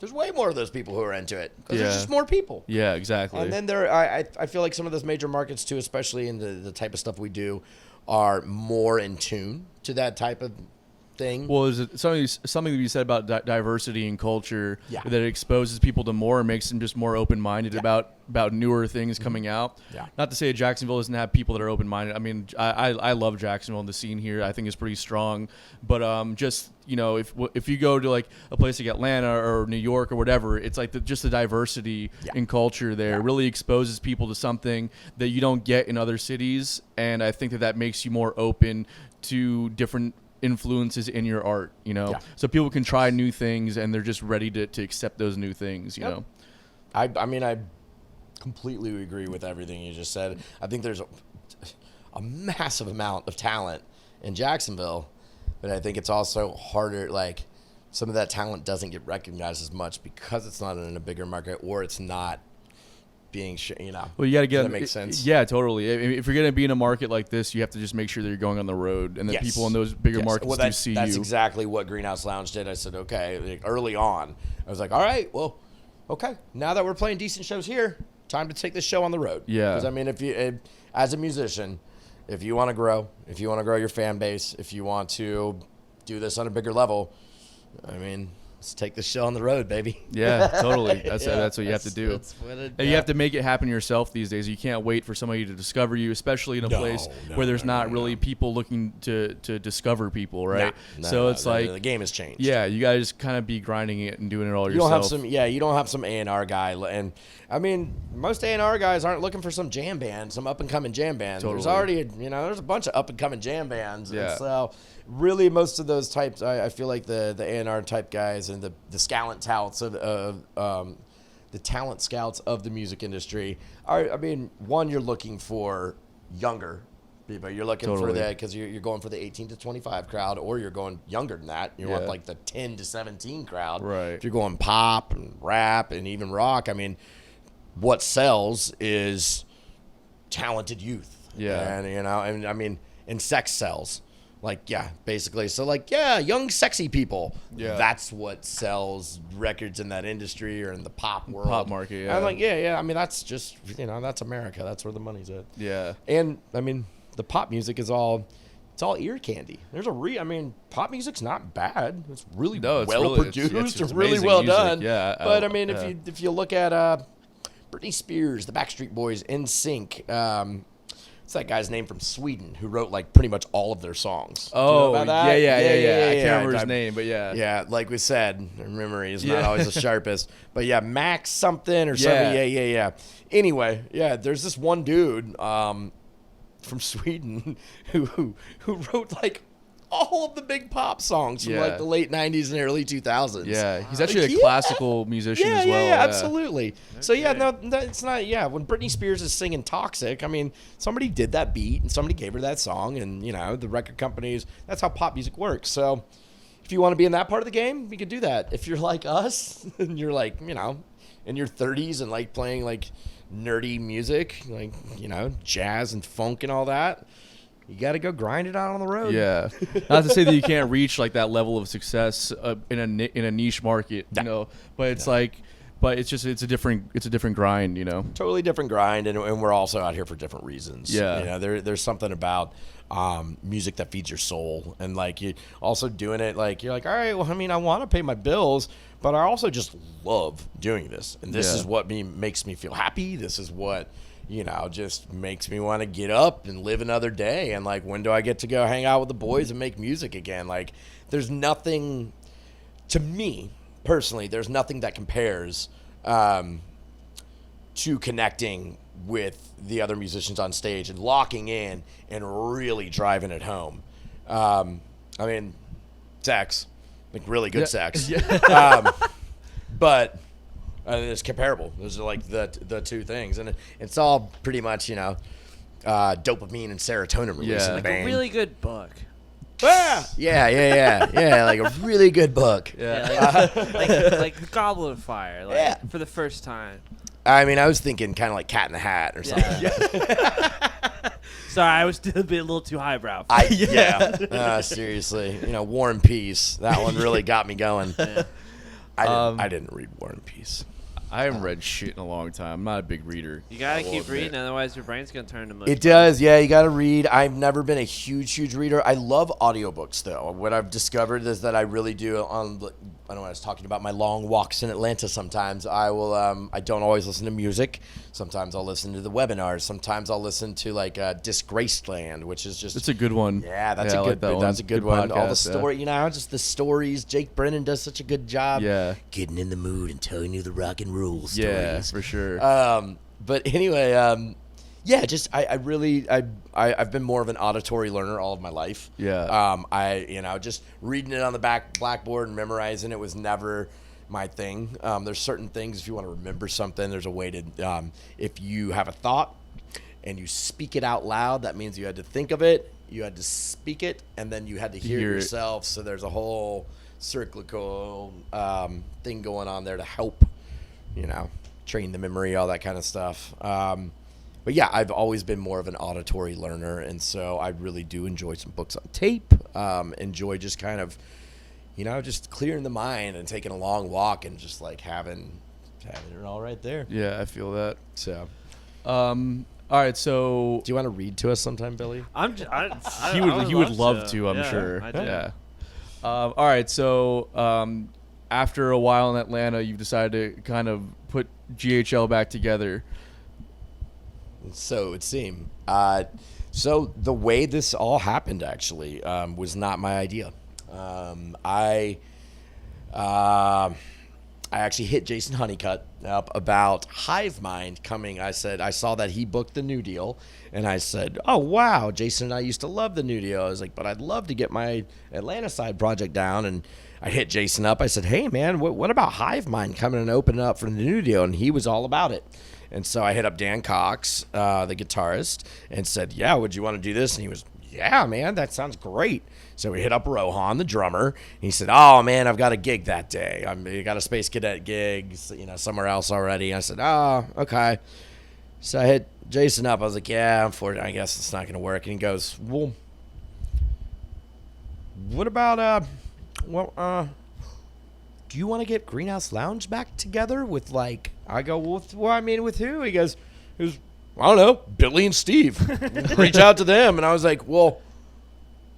there's way more of those people who are into it because there's Yeah. just more people. Yeah, exactly. And then I feel like some of those major markets too, especially in the type of stuff we do, are more in tune to that type of thing. Well, is it something that you said about diversity and culture Yeah. that it exposes people to more and makes them just more open-minded about newer things coming out? Yeah. Not to say Jacksonville doesn't have people that are open-minded. I mean, I love Jacksonville, and the scene here I think is pretty strong. But just if you go to like a place like Atlanta or New York or whatever, it's like just the diversity in culture there really exposes people to something that you don't get in other cities, and I think that makes you more open to different influences in your art, so people can try new things and they're just ready to accept those new things, you know. I mean, I completely agree with everything you just said. I think there's a massive amount of talent in Jacksonville, but I think it's also harder, like some of that talent doesn't get recognized as much because it's not in a bigger market or it's not being, Well, you got to get. Does that make sense? Yeah, totally. If you're going to be in a market like this, you have to just make sure that you're going on the road, and that people in those bigger markets do see you. That's exactly what Greenhouse Lounge did. I said, okay, like, early on, I was like, all right, well, okay, now that we're playing decent shows here, time to take this show on the road. Yeah. Because I mean, as a musician, if you want to grow your fan base, if you want to do this on a bigger level, I mean, let's take this show on the road, baby. Yeah, totally. That's what you have to do. That's what And you have to make it happen yourself these days. You can't wait for somebody to discover you, especially in a place where there's not really people looking to discover people, right? It's like the game has changed. Yeah, you gotta just kind of be grinding it and doing it all yourself. You don't have some A&R guy, and I mean, most A&R guys aren't looking for some jam band, some up and coming jam band. Totally. There's already there's a bunch of up and coming jam bands. Yeah. And so really, most of those types, I feel like the A&R type guys and the talent touts of the talent scouts of the music industry are. I mean, one, you're looking for younger people. You're looking for that because you're going for the 18 to 25 crowd, or you're going younger than that. You want like the 10 to 17 crowd. Right. If you're going pop and rap and even rock, I mean, what sells is talented youth. Yeah. And I mean, and sex sells. Like, yeah, basically. So, like, yeah, young, sexy people. Yeah. That's what sells records in that industry or in the pop world. Pop market, yeah. I'm like, yeah. I mean, that's just, that's America. That's where the money's at. Yeah. And, I mean, the pop music is all ear candy. There's pop music's not bad. It's really well produced and really well done. Yeah. But, I mean, if you look at Britney Spears, the Backstreet Boys, NSYNC, what's that guy's name from Sweden who wrote like pretty much all of their songs? Oh, do you know about that? Yeah. I can't remember his name, but yeah. Yeah, like we said, memory is not always the sharpest. But yeah, Max something or something. Yeah. Anyway, yeah, there's this one dude from Sweden who wrote like all of the big pop songs from like the late 90s and early 2000s. Yeah, he's actually a classical musician as well. Yeah, absolutely. Okay. So it's not. Yeah, when Britney Spears is singing "Toxic," I mean, somebody did that beat and somebody gave her that song, and the record companies. That's how pop music works. So, if you want to be in that part of the game, you could do that. If you're like us and you're like in your 30s and like playing like nerdy music, like jazz and funk and all that. You got to go grind it out on the road. Yeah, not to say that you can't reach like that level of success in a niche market, but it's it's a different grind, Totally different grind, and we're also out here for different reasons. Yeah, there's something about music that feeds your soul, and like you also doing it like you're like, all right, well, I mean, I want to pay my bills, but I also just love doing this, and this is what makes me feel happy. This is what just makes me want to get up and live another day. And like, when do I get to go hang out with the boys and make music again? Like, there's nothing, to me personally, there's nothing that compares to connecting with the other musicians on stage and locking in and really driving it home. I mean, sex, like really good sex. Yeah. But it's comparable. Those are like the two things, and it's all pretty much dopamine and serotonin release in the like brain. a really good book. Yeah, like a really good book. Yeah, like Goblet of Fire, for the first time. I mean, I was thinking kind of like Cat in the Hat or something. Sorry, I was a little too highbrow. Seriously. War and Peace. That one really got me going. Yeah. I didn't read War and Peace. I haven't read shit in a long time. I'm not a big reader. You gotta I will keep admit. reading, otherwise your brain's gonna turn to mush. It does, yeah. You got to read. I've never been a huge reader. I love audiobooks, though. What I've discovered is that I really do. I know I was talking about my long walks in Atlanta. Sometimes I will. I don't always listen to music. Sometimes I'll listen to the webinars. Sometimes I'll listen to like Disgraced Land, which is just. It's a good one. Yeah, that's I a like good. that That's a good one. All the podcast, story, just the stories. Jake Brennan does such a good job. Yeah. Getting in the mood and telling you the rock and roll stories. Yeah, for sure. But anyway, yeah, just I've been more of an auditory learner all of my life. Yeah. Just reading it on the blackboard and memorizing it was never my thing. There's certain things, if you want to remember something, there's a way to, if you have a thought and you speak it out loud, that means you had to think of it, you had to speak it, and then you had to hear it yourself. So there's a whole cyclical thing going on there to help, train the memory, all that kind of stuff. But yeah, I've always been more of an auditory learner, and so I really do enjoy some books on tape. Enjoy just kind of, just clearing the mind and taking a long walk and just like having it all right there. Yeah, I feel that. So, All right, so do you want to read to us sometime, Billy? he would love to, I'm sure. I do. Yeah. All right, so after a while in Atlanta, you've decided to kind of put GHL back together. So it seemed. So the way this all happened actually was not my idea. I actually hit Jason Honeycutt up about Hive Mind coming. I saw that he booked the New Deal, and I said, oh, wow, Jason and I used to love the New Deal. I was like, but I'd love to get my Atlanta side project down. And I hit Jason up. I said, hey, man, what about Hive Mind coming and opening up for the New Deal? And he was all about it. And so I hit up Dan Cox, the guitarist, and said, yeah, would you want to do this? And he was, yeah, man, that sounds great. So we hit up Rohan, the drummer. He said, oh, man, I've got a gig that day. I got a Space Cadet gig, somewhere else already. I said, oh, okay. So I hit Jason up. I was like, yeah, unfortunately, I guess it's not going to work. And he goes, well, what about, do you want to get Greenhouse Lounge back together with, like, I go, with who? He goes, I don't know, Billy and Steve. Reach out to them. And I was like, well,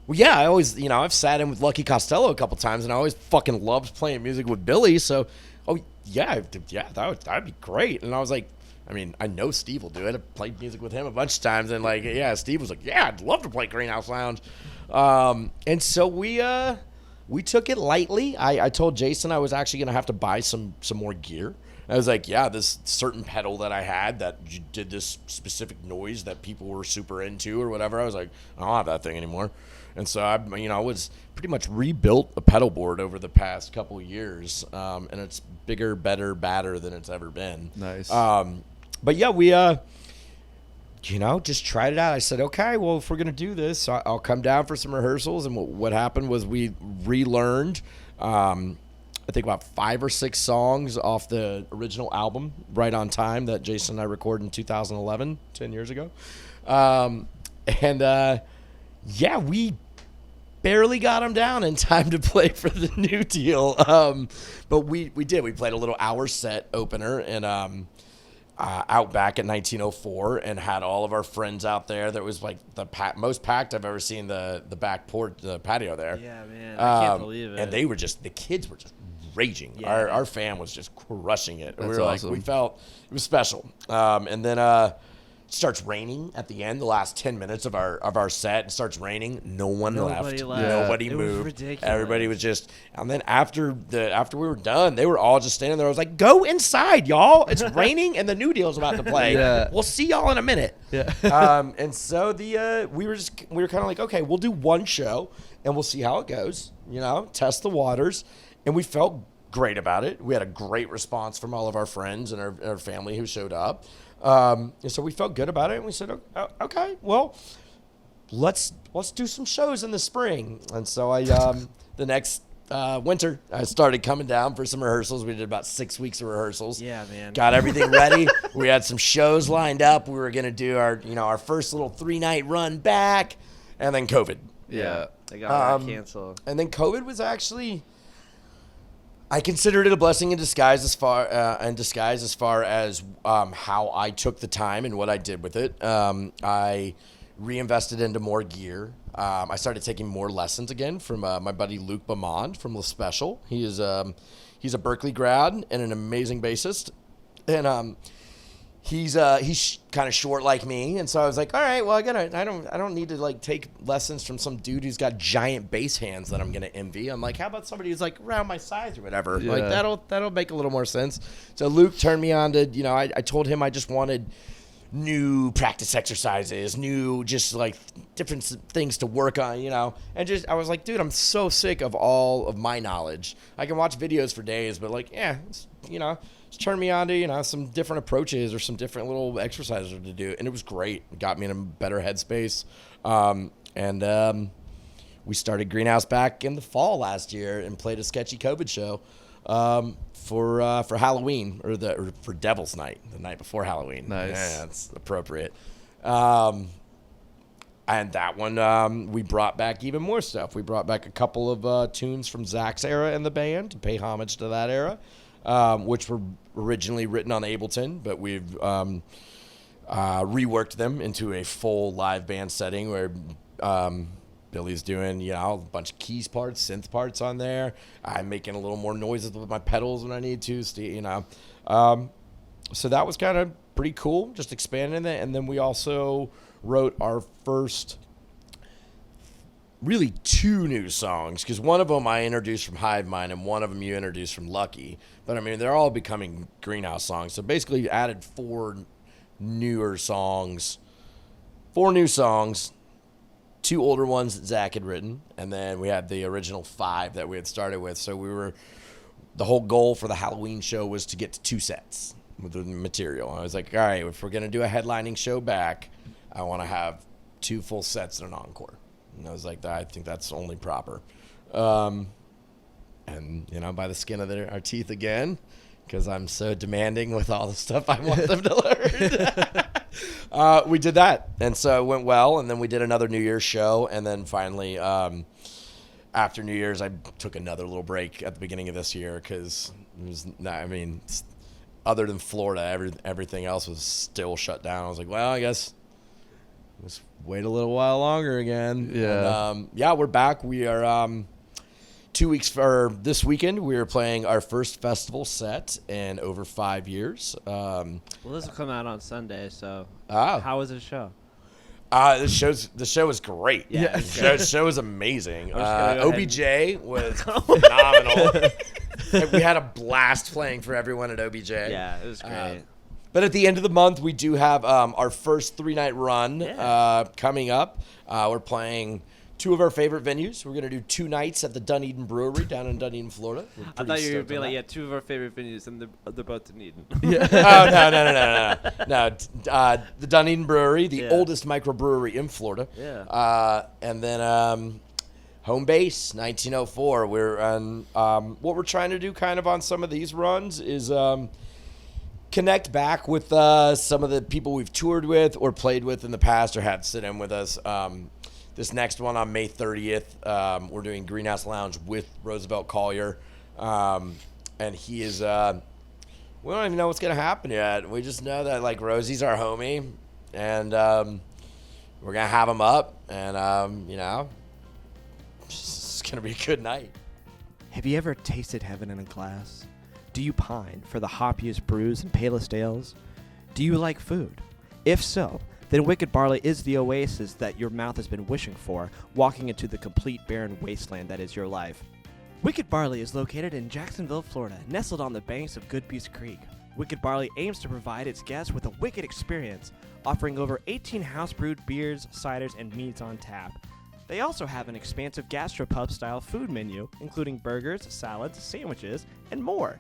yeah, I always, I've sat in with Lucky Costello a couple times, and I always fucking loved playing music with Billy. So, that'd be great. And I was like, I know Steve will do it. I've played music with him a bunch of times, and Steve was like, yeah, I'd love to play Greenhouse Lounge. And so we took it lightly. I told Jason I was actually going to have to buy some more gear. I was like, yeah, this certain pedal that I had that did this specific noise that people were super into or whatever. I was like, I don't have that thing anymore. And so I was pretty much rebuilt a pedal board over the past couple of years. And it's bigger, better, badder than it's ever been. Nice. But yeah, we, just tried it out. I said, okay, well, if we're going to do this, I'll come down for some rehearsals. And what happened was we relearned, I think about 5 or 6 songs off the original album, Right on Time, that Jason and I recorded in 2011, 10 years ago. We barely got them down in time to play for the New Deal. But we did. We played a little hour set opener and out back at 1904 and had all of our friends out there. That was like the most packed I've ever seen the back porch, the patio there. Yeah, man. I can't believe it. And the kids were just raging. Yeah. Our fan was just crushing it. That's we were awesome. we felt it was special. And then it starts raining at the end, the last 10 minutes of our set. It starts raining. Nobody left. Nobody It was moved. ridiculous. Everybody was just. And then after we were done, they were all just standing there. I was like, "Go inside, y'all! It's raining, and the New Deal's about to play. Yeah. We'll see y'all in a minute." Yeah. And so we were kind of like, okay, we'll do one show and we'll see how it goes. Test the waters, and we felt great about it. We had a great response from all of our friends and our family who showed up. And so we felt good about it, and we said, okay, well, let's do some shows in the spring. And so I the next winter. I started coming down for some rehearsals. We did about 6 weeks of rehearsals. Yeah, man. Got everything ready. We had some shows lined up. We were gonna do our first little 3-night run back, and then COVID. Yeah. They got canceled. And then COVID was actually, I considered it a blessing in disguise as far as how I took the time and what I did with it. I reinvested into more gear. I started taking more lessons again from my buddy Luke Beaumont from La Special. He's a Berkeley grad and an amazing bassist, and he's kind of short like me, and so I was like, all right, well, I don't need to like take lessons from some dude who's got giant bass hands that I'm gonna envy. I'm like, how about somebody who's like around my size or whatever? Yeah. Like that'll make a little more sense. So Luke turned me on to, I told him I just wanted new practice exercises, new just like different things to work on, and just I was like, dude, I'm so sick of all of my knowledge. I can watch videos for days, but like, just turn me on to some different approaches or some different little exercises to do, and it was great. It got me in a better headspace, and we started Greenhouse back in the fall last year and played a sketchy COVID show for Halloween or for Devil's Night, the night before Halloween. Nice. Yeah, that's appropriate. And that one, we brought back even more stuff. We brought back a couple of tunes from Zach's era in the band to pay homage to that era, which were originally written on Ableton, but we've reworked them into a full live band setting where Billy's doing, a bunch of keys parts, synth parts on there. I'm making a little more noises with my pedals when I need to, so that was kind of pretty cool, just expanding it. And then we also wrote our first really 2 new songs, because one of them I introduced from Hive Mind and one of them you introduced from Lucky. But I mean, they're all becoming Greenhouse songs. So basically added 4 new songs, 2 older ones that Zach had written, and then we had the original 5 that we had started with. So the whole goal for the Halloween show was to get to 2 sets with the material. I was like, all right, if we're going to do a headlining show back, I want to have 2 full sets and an encore. And I was like, I think that's only proper. And, by the skin of our teeth again, because I'm so demanding with all the stuff I want them to learn. We did that, and so it went well, and then we did another New Year's show, and then finally, after New Year's, I took another little break at the beginning of this year, because it was other than Florida, everything else was still shut down. I was like, well, I guess let's wait a little while longer again. Yeah. And, we're back. We are 2 weeks for this weekend. We are playing our first festival set in over 5 years. Well, this will come out on Sunday, so Oh. how was the show? The show was great. Yeah. The show was amazing. I was gonna go OBJ was phenomenal. We had a blast playing for everyone at OBJ. Yeah, it was great. But at the end of the month, we do have our first 3-night run coming up. We're playing 2 of our favorite venues. We're going to do 2 nights at the Dunedin Brewery down in Dunedin, Florida. I thought you were being like, 2 of our favorite venues, and they're both Dunedin. No. The Dunedin Brewery, the oldest microbrewery in Florida. Yeah. And then home base, 1904. What we're trying to do kind of on some of these runs is connect back with some of the people we've toured with or played with in the past or had sit in with us. This next one on May 30th, we're doing Greenhouse Lounge with Roosevelt Collier. And he is, we don't even know what's going to happen yet. We just know that, like, Rosie's our homie. And we're going to have him up. And, it's going to be a good night. Have you ever tasted heaven in a glass? Do you pine for the hoppiest brews and palest ales? Do you like food? If so, then Wicked Barley is the oasis that your mouth has been wishing for, walking into the complete barren wasteland that is your life. Wicked Barley is located in Jacksonville, Florida, nestled on the banks of Goodpiece Creek. Wicked Barley aims to provide its guests with a wicked experience, offering over 18 house-brewed beers, ciders, and meads on tap. They also have an expansive gastropub-style food menu, including burgers, salads, sandwiches, and more.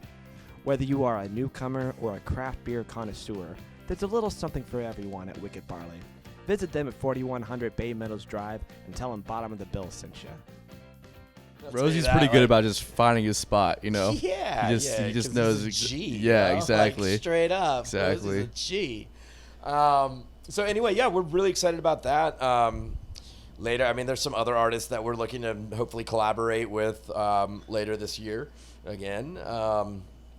Whether you are a newcomer or a craft beer connoisseur, there's a little something for everyone at Wicked Barley. Visit them at 4100 Bay Meadows Drive and tell them Bottom of the Bill sent you. Rosie's pretty good about just finding his spot, you know. Yeah, he just knows. He's a G, yeah, exactly. Like, straight up. Exactly. Rosie's a G. So anyway, yeah, we're really excited about that. Later, I mean, there's some other artists that we're looking to hopefully collaborate with later this year again.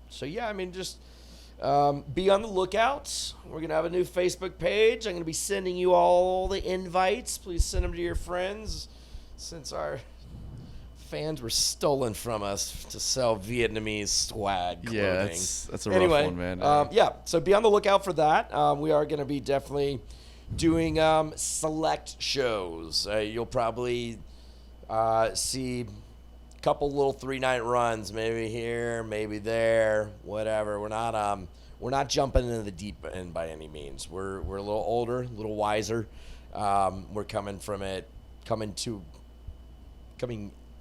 So yeah, I mean, just be on the lookout. We're gonna have a new Facebook page. I'm gonna be sending you all the invites. Please send them to your friends, since our fans were stolen from us to sell Vietnamese swag clothing. Yeah, that's a rough one, man. Yeah, so be on the lookout for that. We are going to be definitely doing select shows. You'll probably see a couple little 3-night runs, maybe here, maybe there, whatever. We're not jumping into the deep end by any means. We're a little older, a little wiser. We're coming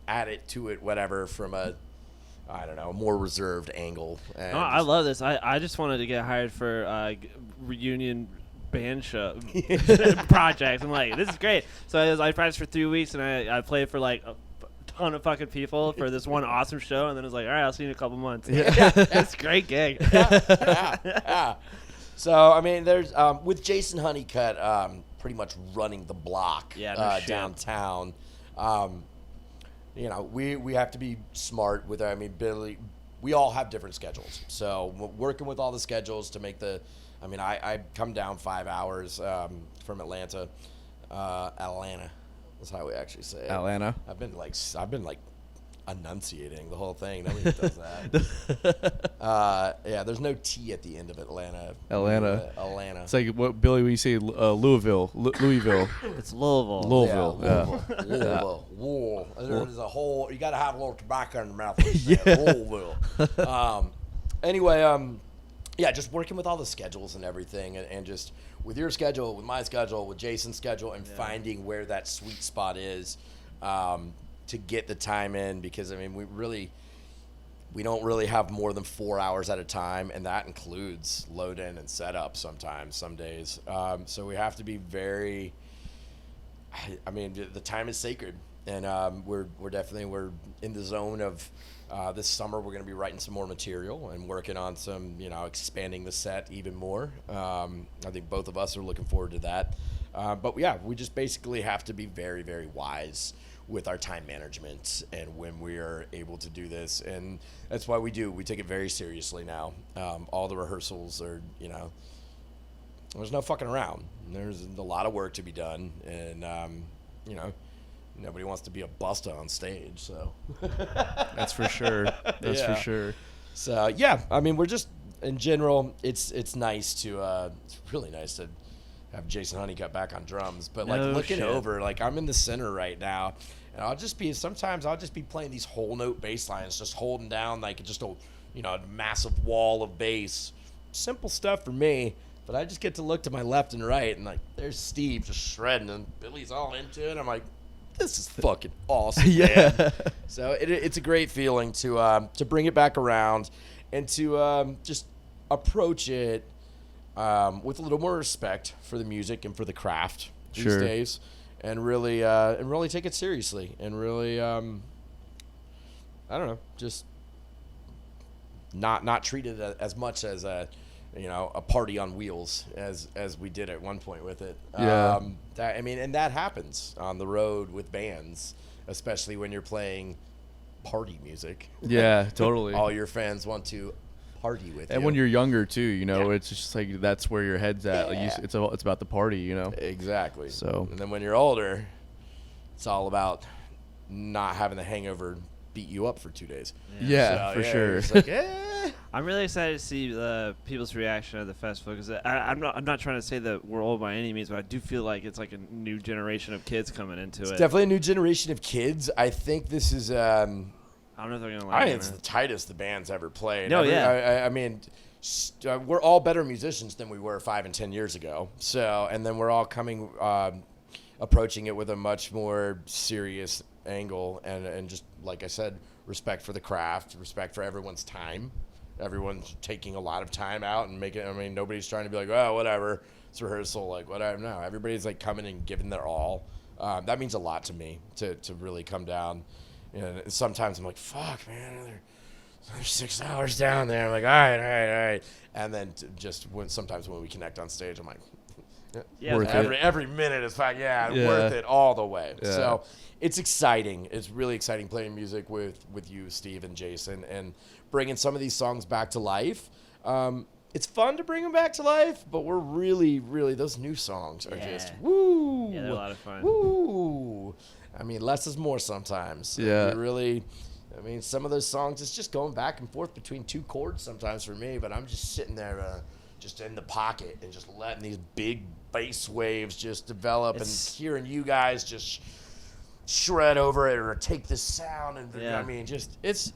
at it to it, whatever, from a, I don't know, more reserved angle. And I love this. I just wanted to get hired for reunion band show projects. I'm like, this is great. So I practiced for 3 weeks, and I played for like a ton of fucking people for this one awesome show, and then it was like, all right, I'll see you in a couple months. Yeah. That's a great gig. Yeah. So, I mean, there's, with Jason Honeycutt pretty much running the block downtown, you know, we have to be smart with, I mean, Billy, we all have different schedules. So working with all the schedules to make I come down 5 hours from Atlanta. That's how we actually say it. Atlanta. I've been like enunciating the whole thing. Nobody does that. Yeah, there's no T at the end of Atlanta. Atlanta. It's like what Billy when you say Louisville. It's Louisville. Louisville. Yeah. Louisville. Wool. There's a whole. You got to have a little tobacco in your mouth. Louisville. Anyway, yeah, just working with all the schedules and everything, and just with your schedule, with my schedule, with Jason's schedule, and finding where that sweet spot is. To get the time in, because I mean we don't really have more than 4 hours at a time, and that includes load in and setup sometimes, some days. So we have to be very. I mean, the time is sacred, and we're in the zone of this summer. We're going to be writing some more material and working on some, expanding the set even more. I think both of us are looking forward to that. But yeah, we just basically have to be very, very wise with our time management and when we are able to do this, and that's why we take it very seriously now. All the rehearsals are, there's no fucking around. There's a lot of work to be done, and nobody wants to be a busta on stage, so that's for sure. That's for sure. So yeah, I mean, we're just in general, it's nice to it's really nice to have Jason Honeycutt back on drums, but like looking over, like I'm in the center right now, and sometimes I'll just be playing these whole note bass lines, just holding down like just a massive wall of bass. Simple stuff for me, but I just get to look to my left and right, and like there's Steve just shredding, and Billy's all into it. I'm like, this is fucking awesome. Yeah. Man. So it's a great feeling to bring it back around and to just approach it with a little more respect for the music and for the craft these days, and really take it seriously, and really I don't know, just not treat it as much as a party on wheels as we did at one point with it. Yeah. And that happens on the road with bands, especially when you're playing party music. Yeah, totally. All your fans want to party with you. And when you're younger too, it's just like that's where your head's at. Yeah. Like it's about the party, Exactly. So. And then when you're older, it's all about not having the hangover beat you up for 2 days. Yeah, for sure. It's like, I'm really excited to see the people's reaction at the festival, because I'm not trying to say that we're old by any means, but I do feel like it's like a new generation of kids coming into it. Definitely a new generation of kids. I think this is. I don't know if they're gonna like it. It's the tightest the band's ever played. No, I mean, we're all better musicians than we were 5 and 10 years ago. So, and then we're all approaching it with a much more serious angle, and just like I said, respect for the craft, respect for everyone's time. Everyone's taking a lot of time out and making. I mean, nobody's trying to be like, oh, whatever, it's rehearsal, like whatever. No, everybody's like coming and giving their all. That means a lot to me to really come down And sometimes I'm like, fuck, man, another 6 hours down there. I'm like, all right. And then sometimes when we connect on stage, I'm like, Yeah, Worth it. every minute is fine. Yeah, Yeah. worth it all the way. Yeah. So it's exciting. It's really exciting playing music with you, Steve, and Jason, and bringing some of these songs back to life. It's fun to bring them back to life, but we're really, really, those new songs are just woo. Yeah, they're a lot of fun. Woo. I mean, less is more sometimes. Yeah. Some of those songs, it's just going back and forth between two chords sometimes for me, but I'm just sitting there just in the pocket and just letting these big bass waves just develop and hearing you guys just shred over it or take this sound. And Yeah. I mean, just it's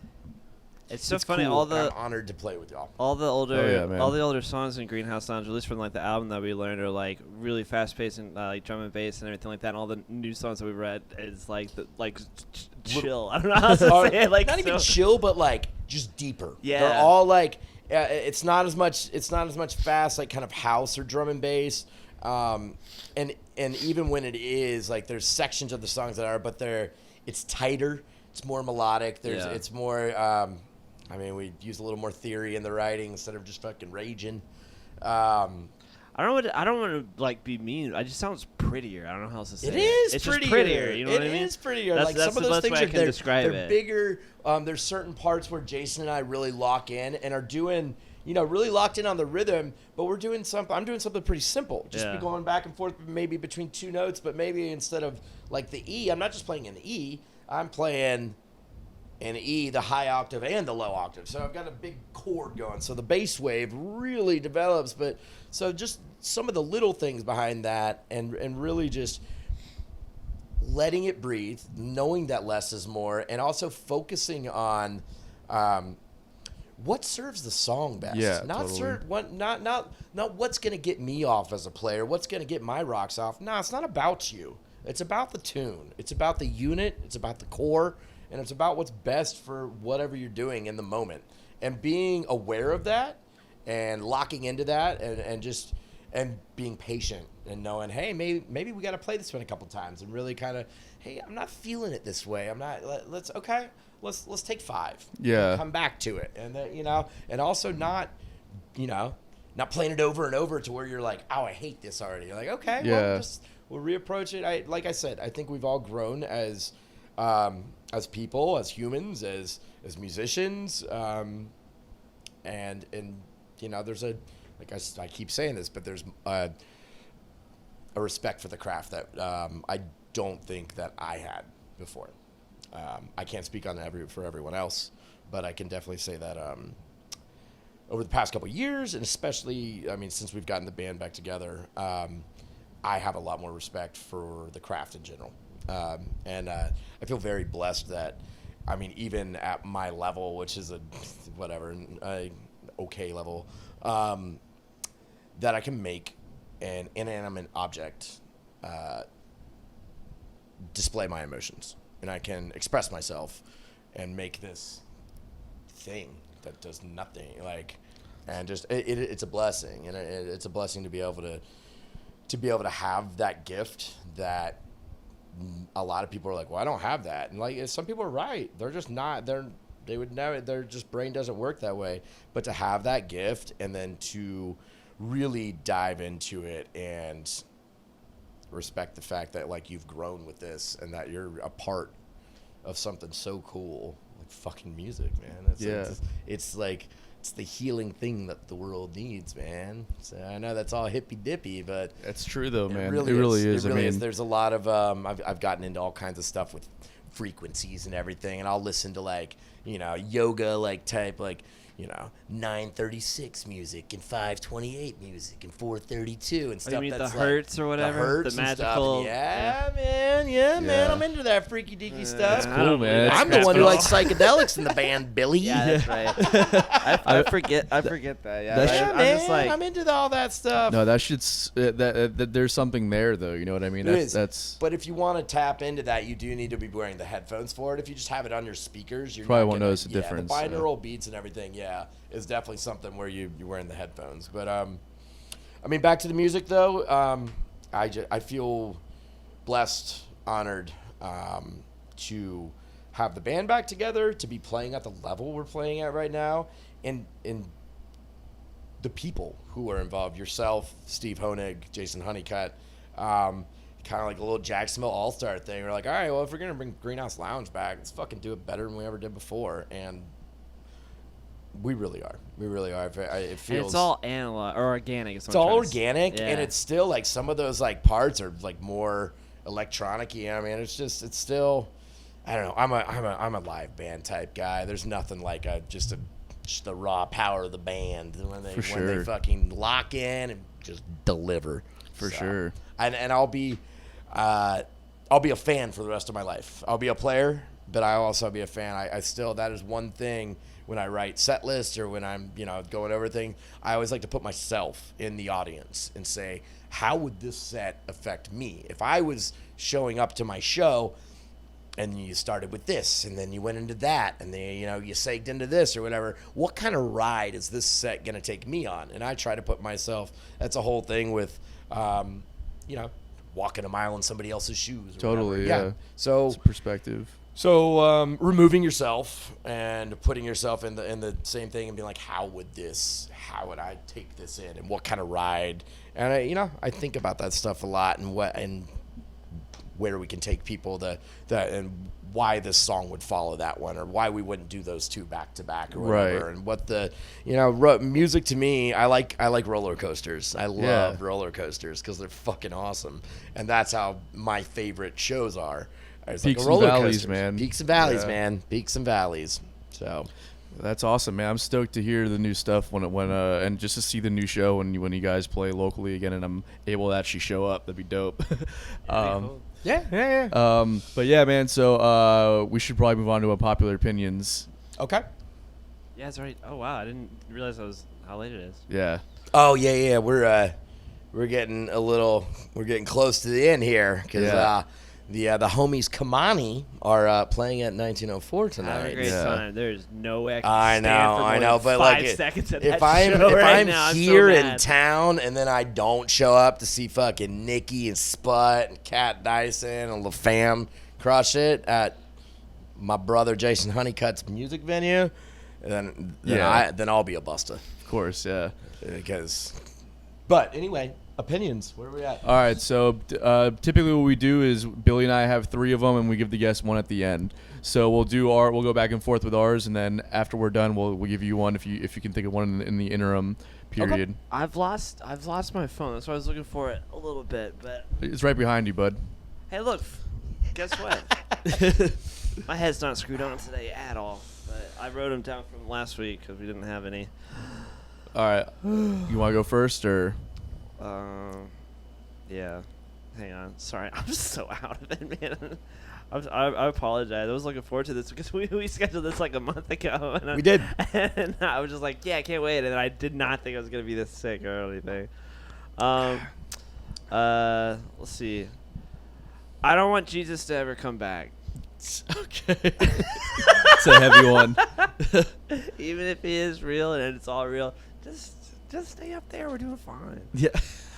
so funny. cool. All I'm honored to play with y'all. all the older Oh, yeah, man. all the older songs in Greenhouse Lounge, at least from like the album that we learned, are like really fast paced and like drum and bass and everything like that. And all the new songs that we read is like chill. I don't know how else to say it. Like not even chill, but like just deeper. Yeah. They're all like it's not as much fast like kind of house or drum and bass. And even when it is, like, there's sections of the songs that are, but it's tighter, it's more melodic. It's more. We use a little more theory in the writing instead of just fucking raging. I don't want to like be mean. It just sounds prettier. I don't know how else to say it. It's prettier. just prettier. You know what I mean? It is prettier. That's Like some of the those best things way I are can describe they're it. bigger. There's certain parts where Jason and I really lock in and are doing, really locked in on the rhythm. But I'm doing something pretty simple. Just be going back and forth, maybe between two notes. But maybe instead of like the E, I'm not just playing an E. I'm playing an E, the high octave and the low octave. So I've got a big chord going. So the bass wave really develops. But so just some of the little things behind that and really just letting it breathe, knowing that less is more, and also focusing on what serves the song best. Yeah, not totally. not what's going to get me off as a player, what's going to get my rocks off. No, it's not about you. It's about the tune. It's about the unit. It's about the core. And it's about what's best for whatever you're doing in the moment. And being aware of that and locking into that and being patient and knowing, hey, maybe we got to play this one a couple times and really kind of, hey, I'm not feeling it this way. Let's take 5. Yeah. Come back to it. And and also not playing it over and over to where you're like, oh, I hate this already. You're like, okay, Yeah. we'll reapproach it. Like I said, I think we've all grown as people, as humans, as musicians, and there's I keep saying this, but there's a respect for the craft that I don't think that I had before. I can't speak on for everyone else, but I can definitely say that over the past couple of years, and especially, since we've gotten the band back together, I have a lot more respect for the craft in general. And I feel very blessed that, even at my level, which is a okay level, that I can make an inanimate object display my emotions, and I can express myself and make this thing that does nothing, and just it's a blessing, and it's a blessing to be able to have that gift that a lot of people are like, well, I don't have that. And some people are right. They're just not, they would never, their just brain doesn't work that way. But to have that gift and then to really dive into it and respect the fact that you've grown with this and that you're a part of something so cool, like fucking music, man. It's the healing thing that the world needs, man. So I know that's all hippy dippy, but That's true though, man. It really really is. is. It really is. There's a lot of I've gotten into all kinds of stuff with frequencies and everything, and I'll listen to yoga type 936 music and 528 music and 432 and stuff. you mean that's the hertz or whatever? The hertz The and stuff. magical. Yeah, man. I'm into that freaky deaky stuff. That's cool, man. I'm the one who likes psychedelics in the band, Billy. Yeah, that's right. I forget that. Yeah, That man, I'm just like, I'm into all that stuff. No, that shit's that there's something there though. You know what I mean? There is. That's But if you want to tap into that, you do need to be wearing the headphones for it. If you just have it on your speakers, you're Probably not won't gonna, notice the difference, The binaural beats and everything, is definitely something where you're wearing the headphones. But back to the music though. I feel blessed, honored to have the band back together, to be playing at the level we're playing at right now, and the people who are involved, yourself, Steve Honig, Jason Honeycutt, kind of like a little Jacksonville All-Star thing. We're like, all right, well, if we're going to bring Greenhouse Lounge back, let's fucking do it better than we ever did before. And we really are. We really are. It feels... And it's all analog or organic. It's all organic, and it's still, like, some of those, like, parts are, like, more electronic-y. I mean, it's still... I don't know. I'm a live band type guy. There's nothing like just the raw power of the band when they fucking lock in and just deliver. For sure. And I'll be a fan for the rest of my life. I'll be a player, but I'll also be a fan. I still, that is one thing when I write set lists or when I'm, going over things, I always like to put myself in the audience and say, how would this set affect me? If I was showing up to my show and you started with this, and then you went into that, and then, you segged into this or whatever, what kind of ride is this set going to take me on? And I try to put myself, that's a whole thing with, walking a mile in somebody else's shoes. Or totally, whatever. yeah. So it's perspective. So removing yourself and putting yourself in the same thing and being like, how would I take this in, and what kind of ride? And I think about that stuff a lot, and where we can take people and why this song would follow that one, or why we wouldn't do those two back to back or whatever. Right. And what the music to me, I like roller coasters. I love roller coasters because they're fucking awesome, and that's how my favorite shows are. It's Peaks like a roller and valleys, coaster. man. Peaks and valleys, Yeah. man. Peaks and valleys. So That's awesome, man. I'm stoked to hear the new stuff when and just to see the new show when you guys play locally again, and I'm able to actually show up. That'd be dope. yeah. But yeah, man. So we should probably move on to unpopular opinions. Okay. Yeah, that's right. Oh wow, I didn't realize how late it is. Yeah. Oh yeah. We're getting close to the end here because the homies Kamani are playing at 1904 tonight. Have a great time. There's no way I can I stand know, for more I know, than but 5 like seconds at if that I'm show if right I'm now, here I'm so in mad. town and then I don't show up to see fucking Nikki and Sput and Kat Dyson and LaFam crush it at my brother Jason Honeycutt's music venue, then I'll be a buster. Of course. Yeah. But anyway, opinions. Where are we at? All right, so typically what we do is Billy and I have 3 of them, and we give the guest one at the end. So we'll go back and forth with ours, and then after we're done, we'll give you one if you can think of one in the interim period. Okay. I've lost my phone. That's why I was looking for it a little bit, but It's right behind you, bud. hey, look, guess what? My head's not screwed on today at all. But I wrote them down from last week because we didn't have any. All right, you want to go first or? Yeah. Hang on. Sorry, I'm just so out of it, man. I apologize. I was looking forward to this because we scheduled this like a month ago. And We did. And I was just like, yeah, I can't wait. And I did not think I was going to be this sick or anything. Let's see. I don't want Jesus to ever come back. Okay. It's a heavy one. Even if he is real and it's all real, just stay up there. We're doing fine. Yeah.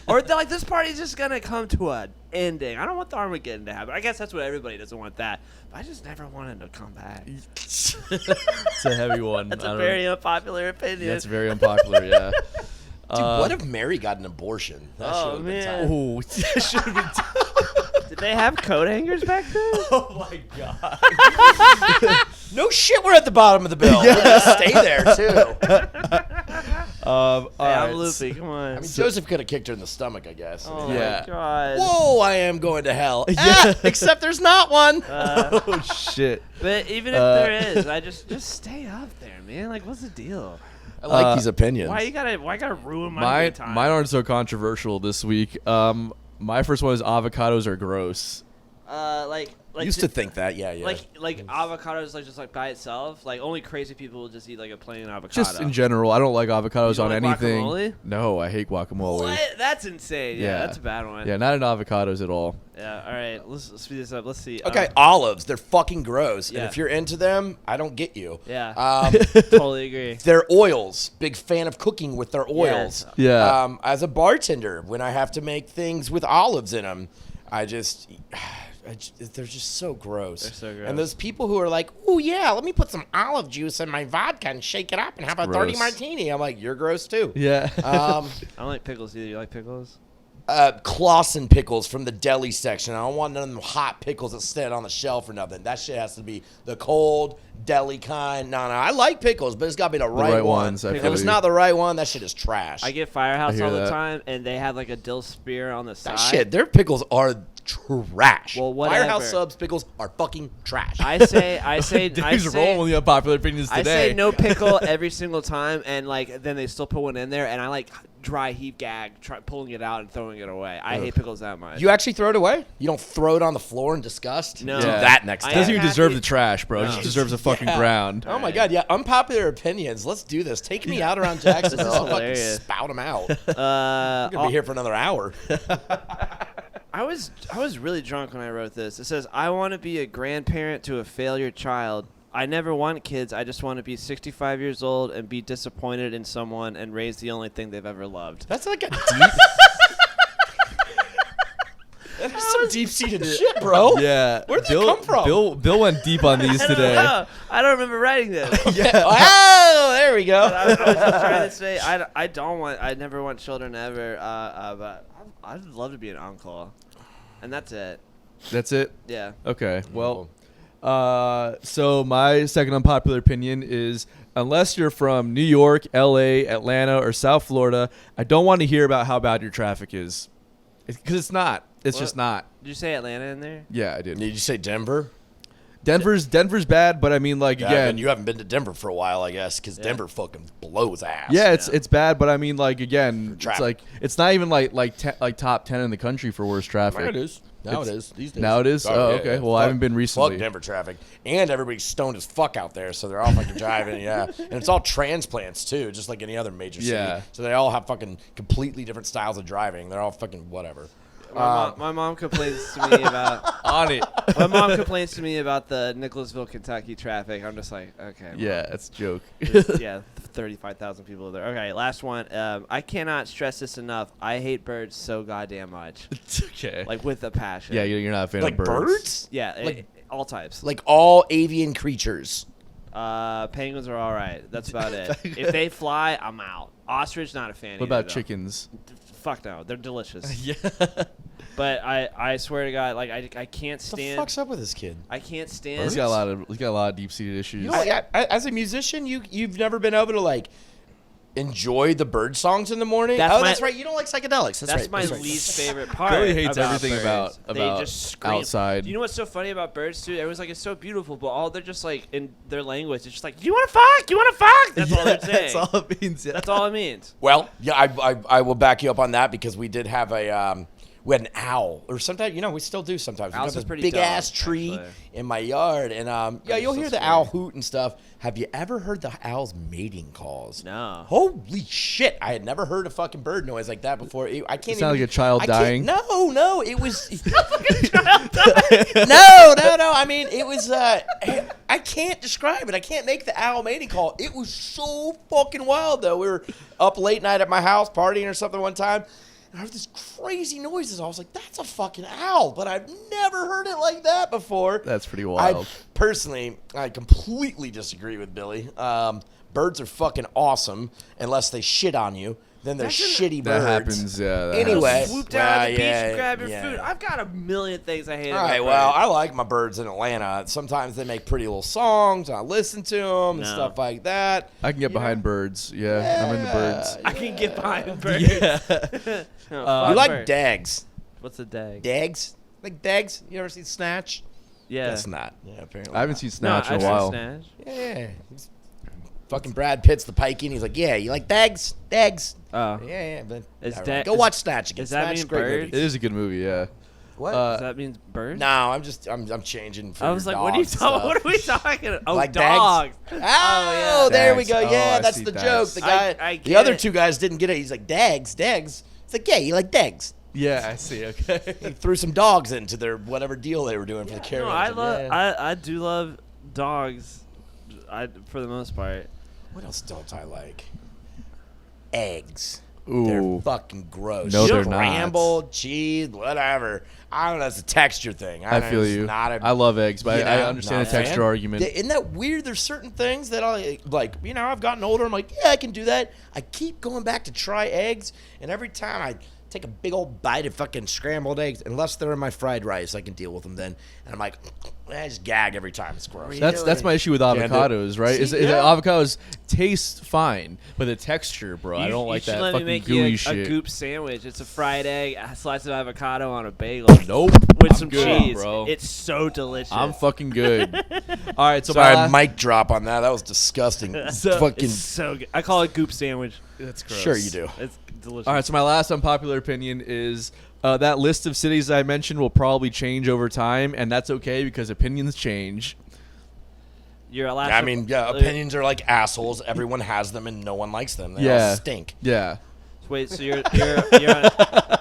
Or like this party's just gonna come to an ending. I don't want the Armageddon to happen. I guess that's what everybody doesn't want that. But I just never wanted to come back. It's a heavy one. That's a very unpopular opinion. That's very unpopular. Yeah. Dude, what if Mary got an abortion? That Oh, should've been man. tight. Oh, that should have been. Did they have coat hangers back then? Oh my god. No shit, we're at the bottom of the bill. We're gonna stay there too. All Hey, right. I'm loopy. Come on. I mean, Joseph could have kicked her in the stomach, I guess. Oh Yeah. my god. Whoa, I am going to hell. Yeah. Except there's not one. Oh shit. But even if there is, I just stay up there, man. Like, what's the deal? I like these opinions. Why you gotta ruin my good time? Mine aren't so controversial this week. My first one is avocados are gross. Like Used to think that, yeah. like avocados like just like by itself. Like only crazy people will just eat like a plain avocado. Just in general, I don't like avocados You on don't like anything. guacamole? No, I hate guacamole. What? That's insane. Yeah, Yeah. that's a bad one. Yeah, not in avocados at all. Yeah. All right. Let's speed this up. Let's see. Okay, olives. They're fucking gross. Yeah. And if you're into them, I don't get you. Yeah. Totally agree. Their oils. Big fan of cooking with their oils. Yeah. As a bartender, when I have to make things with olives in them, I just... they're just so gross. They're so gross. And those people who are like, "Oh yeah, let me put some olive juice in my vodka and shake it up and have a dirty gross. martini." I'm like, "You're gross too." Yeah. I don't like pickles either. You like pickles? Clausen pickles from the deli section. I don't want none of them hot pickles that stand on the shelf or nothing. That shit has to be the cold deli kind. No, I like pickles, but it's got to be the right one. ones, I If feel it's you. not the right one, that shit is trash. I get Firehouse hear all the that. time, and they have like a dill spear on the side. that shit, their pickles are trash. Well, whatever. Firehouse Subs pickles are fucking trash. I say, He's rolling with the unpopular opinions I today. say no pickle every single time, and like then they still put one in there, and I like dry heave gag, pulling it out and throwing it away. I hate pickles that much. You actually throw it away? You don't throw it on the floor in disgust? No. Do Yeah. that next I time. Doesn't even happy- deserve the trash, bro. It No. just deserves the fucking Yeah. ground. Oh my god, yeah. Unpopular opinions. Let's do this. Take me out around Jacksonville. This is I'll fucking hilarious. spout them out. I'm gonna be here for another hour. I was really drunk when I wrote this. It says, I want to be a grandparent to a failure child. I never want kids. I just want to be 65 years old and be disappointed in someone and raise the only thing they've ever loved. That's like a deep. That's some deep-seated shit, bro. Yeah. Where'd that come from? Bill went deep on these I don't today. know. I don't remember writing this. Yeah. Oh, there we go. I was just trying to say, I never want children ever, but I'd love to be an uncle. And that's it. That's it? Yeah. Okay. Well, so my second unpopular opinion is unless you're from New York, LA, Atlanta, or South Florida, I don't want to hear about how bad your traffic is. Because it's not. It's just not. Did you say Atlanta in there? Yeah, I did. Did you say Denver? Denver's bad, but I mean, like, Yeah, again. and you haven't been to Denver for a while, I guess, because Denver fucking blows ass. Yeah, it's bad, but I mean, like, again, it's Traffic. like it's not even like top 10 in the country for worst traffic. It is. Now it is. These days. Now it is? Oh, okay. Well, I haven't been recently. Fuck Denver traffic. And everybody's stoned as fuck out there, so they're all fucking driving, yeah. And it's all transplants, too, just like any other major city. Yeah. So they all have fucking completely different styles of driving. They're all fucking whatever. My mom complains to me about On it. my mom complains to me about the Nicholasville, Kentucky traffic. I'm just like, okay. Mom. Yeah, that's a joke. Yeah, 35,000 people there. Okay, last one. I cannot stress this enough. I hate birds so goddamn much. It's okay. Like with a passion. Yeah, you're not a fan Like of birds? Yeah, Like- all types. Like all avian creatures. Penguins are all right. That's about it. If they fly, I'm out. Ostrich, not a fan. What either, about though. chickens? Fuck no, they're delicious. Yeah. But I swear to God, like I can't What the stand. fuck's up with this kid? I can't stand. He's got a lot of deep-seated issues. You know, as a musician, you've never been able to like enjoy the bird songs in the morning. That's right. You don't like psychedelics. That's right. my That's right. least favorite part. Billy hates about everything birds. about They just scream. outside. You know what's so funny about birds too? Everyone's like, it's so beautiful, but all they're just like in their language. It's just like, you want to fuck? You want to fuck? That's all they're saying. That's all it means. Yeah. That's all it means. Well, yeah, I will back you up on that because we did have we had an owl, or sometimes, we still do sometimes. Owls We is got this pretty big dumb, ass tree actually. in my yard, and you'll so hear the scary. owl hoot and stuff. Have you ever heard the owl's mating calls? No. Holy shit! I had never heard a fucking bird noise like that before. I can't. It sounded like a child I can't- dying. No, it was. No. I mean, it was. I can't describe it. I can't make the owl mating call. It was so fucking wild, though. We were up late night at my house partying or something one time. And I heard this crazy noises. I was like, that's a fucking owl. But I've never heard it like that before. That's pretty wild. I completely disagree with Billy. Birds are fucking awesome unless they shit on you. Then they're shitty That birds. happens. Yeah. that Anyway. happens. Swoop down to the beach and yeah, grab your yeah. food. I've got a million things I hate All about right, well, birds. I like my birds in Atlanta. Sometimes they make pretty little songs. And I listen to them and No. stuff like that. I can get behind birds. Yeah, I'm into birds. I can get behind birds. Yeah. No, You fuck like birds. dags? What's a dag? Dags? Like dags? You ever seen Snatch? Yeah. That's not. Yeah, apparently. I haven't not. seen Snatch no, in a I've while. seen Snatch. Yeah. He's- fucking Brad Pitt's the pikey, and he's like, yeah, you like dags? Dags. Oh. Yeah. But Is all da- go is- watch Snatch again. does that Snatch, mean great bird? movie. It is a good movie. Yeah. What? Does that mean birds? No, I'm changing for I was your like, what are you dogs and talking? stuff. What are we talking? about? Oh, Like dogs. dags? yeah. Oh, there we Dags. go. Oh, Yeah, I that's see the dags. joke. The guy, I the get other it. two guys didn't get it. He's like, dags. It's like, yeah, you like dags. Yeah, I see. Okay. He threw some dogs into their whatever deal they were doing for the carriage. No, I and love. yeah. I do love dogs. For the most part. What else don't I like? Eggs. They're Ooh. fucking gross. No, they're not. Scrambled, cheese, whatever. I don't know. It's a texture thing. I know feel it's you. Not a, I love eggs, but you I know, understand not the a fan. texture argument. Isn't that weird? There's certain things that I like. You know, I've gotten older. I'm like, yeah, I can do that. I keep going back to try eggs, and every time I take a big old bite of fucking scrambled eggs, unless they're in my fried rice, I can deal with them then. And I'm like, I just gag every time. It's gross. That's my issue with avocados, right? See, Is yeah. avocados taste fine, but the texture, bro, I don't like you that should let me fucking make gooey you a shit. goop sandwich. It's a fried egg, a slice of avocado on a bagel. Nope. With I'm some good, cheese. bro. It's so delicious. I'm fucking good. All right, so Sorry, my mic drop on that. That was disgusting. Fucking It's so good. I call it goop sandwich. that's gross. sure you do. It's delicious. All right, so my last unpopular opinion is that list of cities I mentioned will probably change over time, and that's okay because opinions change. You're a last. I mean, yeah, opinions are like assholes. Everyone has them, and no one likes them. They all stink. Yeah. Wait, so you're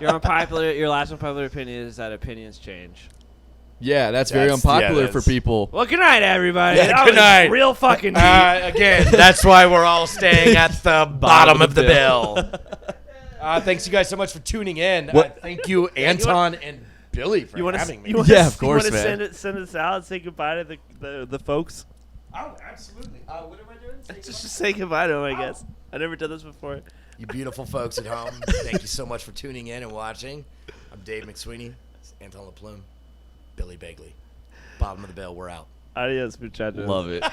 unpopular. Your last unpopular opinion is that opinions change. Yeah, that's very unpopular for people. Well, good night, everybody. Yeah, That good was night. Real fucking deep. Again, that's why we're all staying at the bottom of the bill. Thanks you guys so much for tuning in. Thank you, Anton and Billy, for having me. Yeah, of course, man. Send us out and say goodbye to the folks. Oh, absolutely. What am I doing? Just say goodbye to them, I guess. I've never done this before. You beautiful folks at home, thank you so much for tuning in and watching. I'm Dave McSweeney, Anton LaPlume, Billy Bagley. Bottom of the bill, we're out. Adios, muchachos. Love it.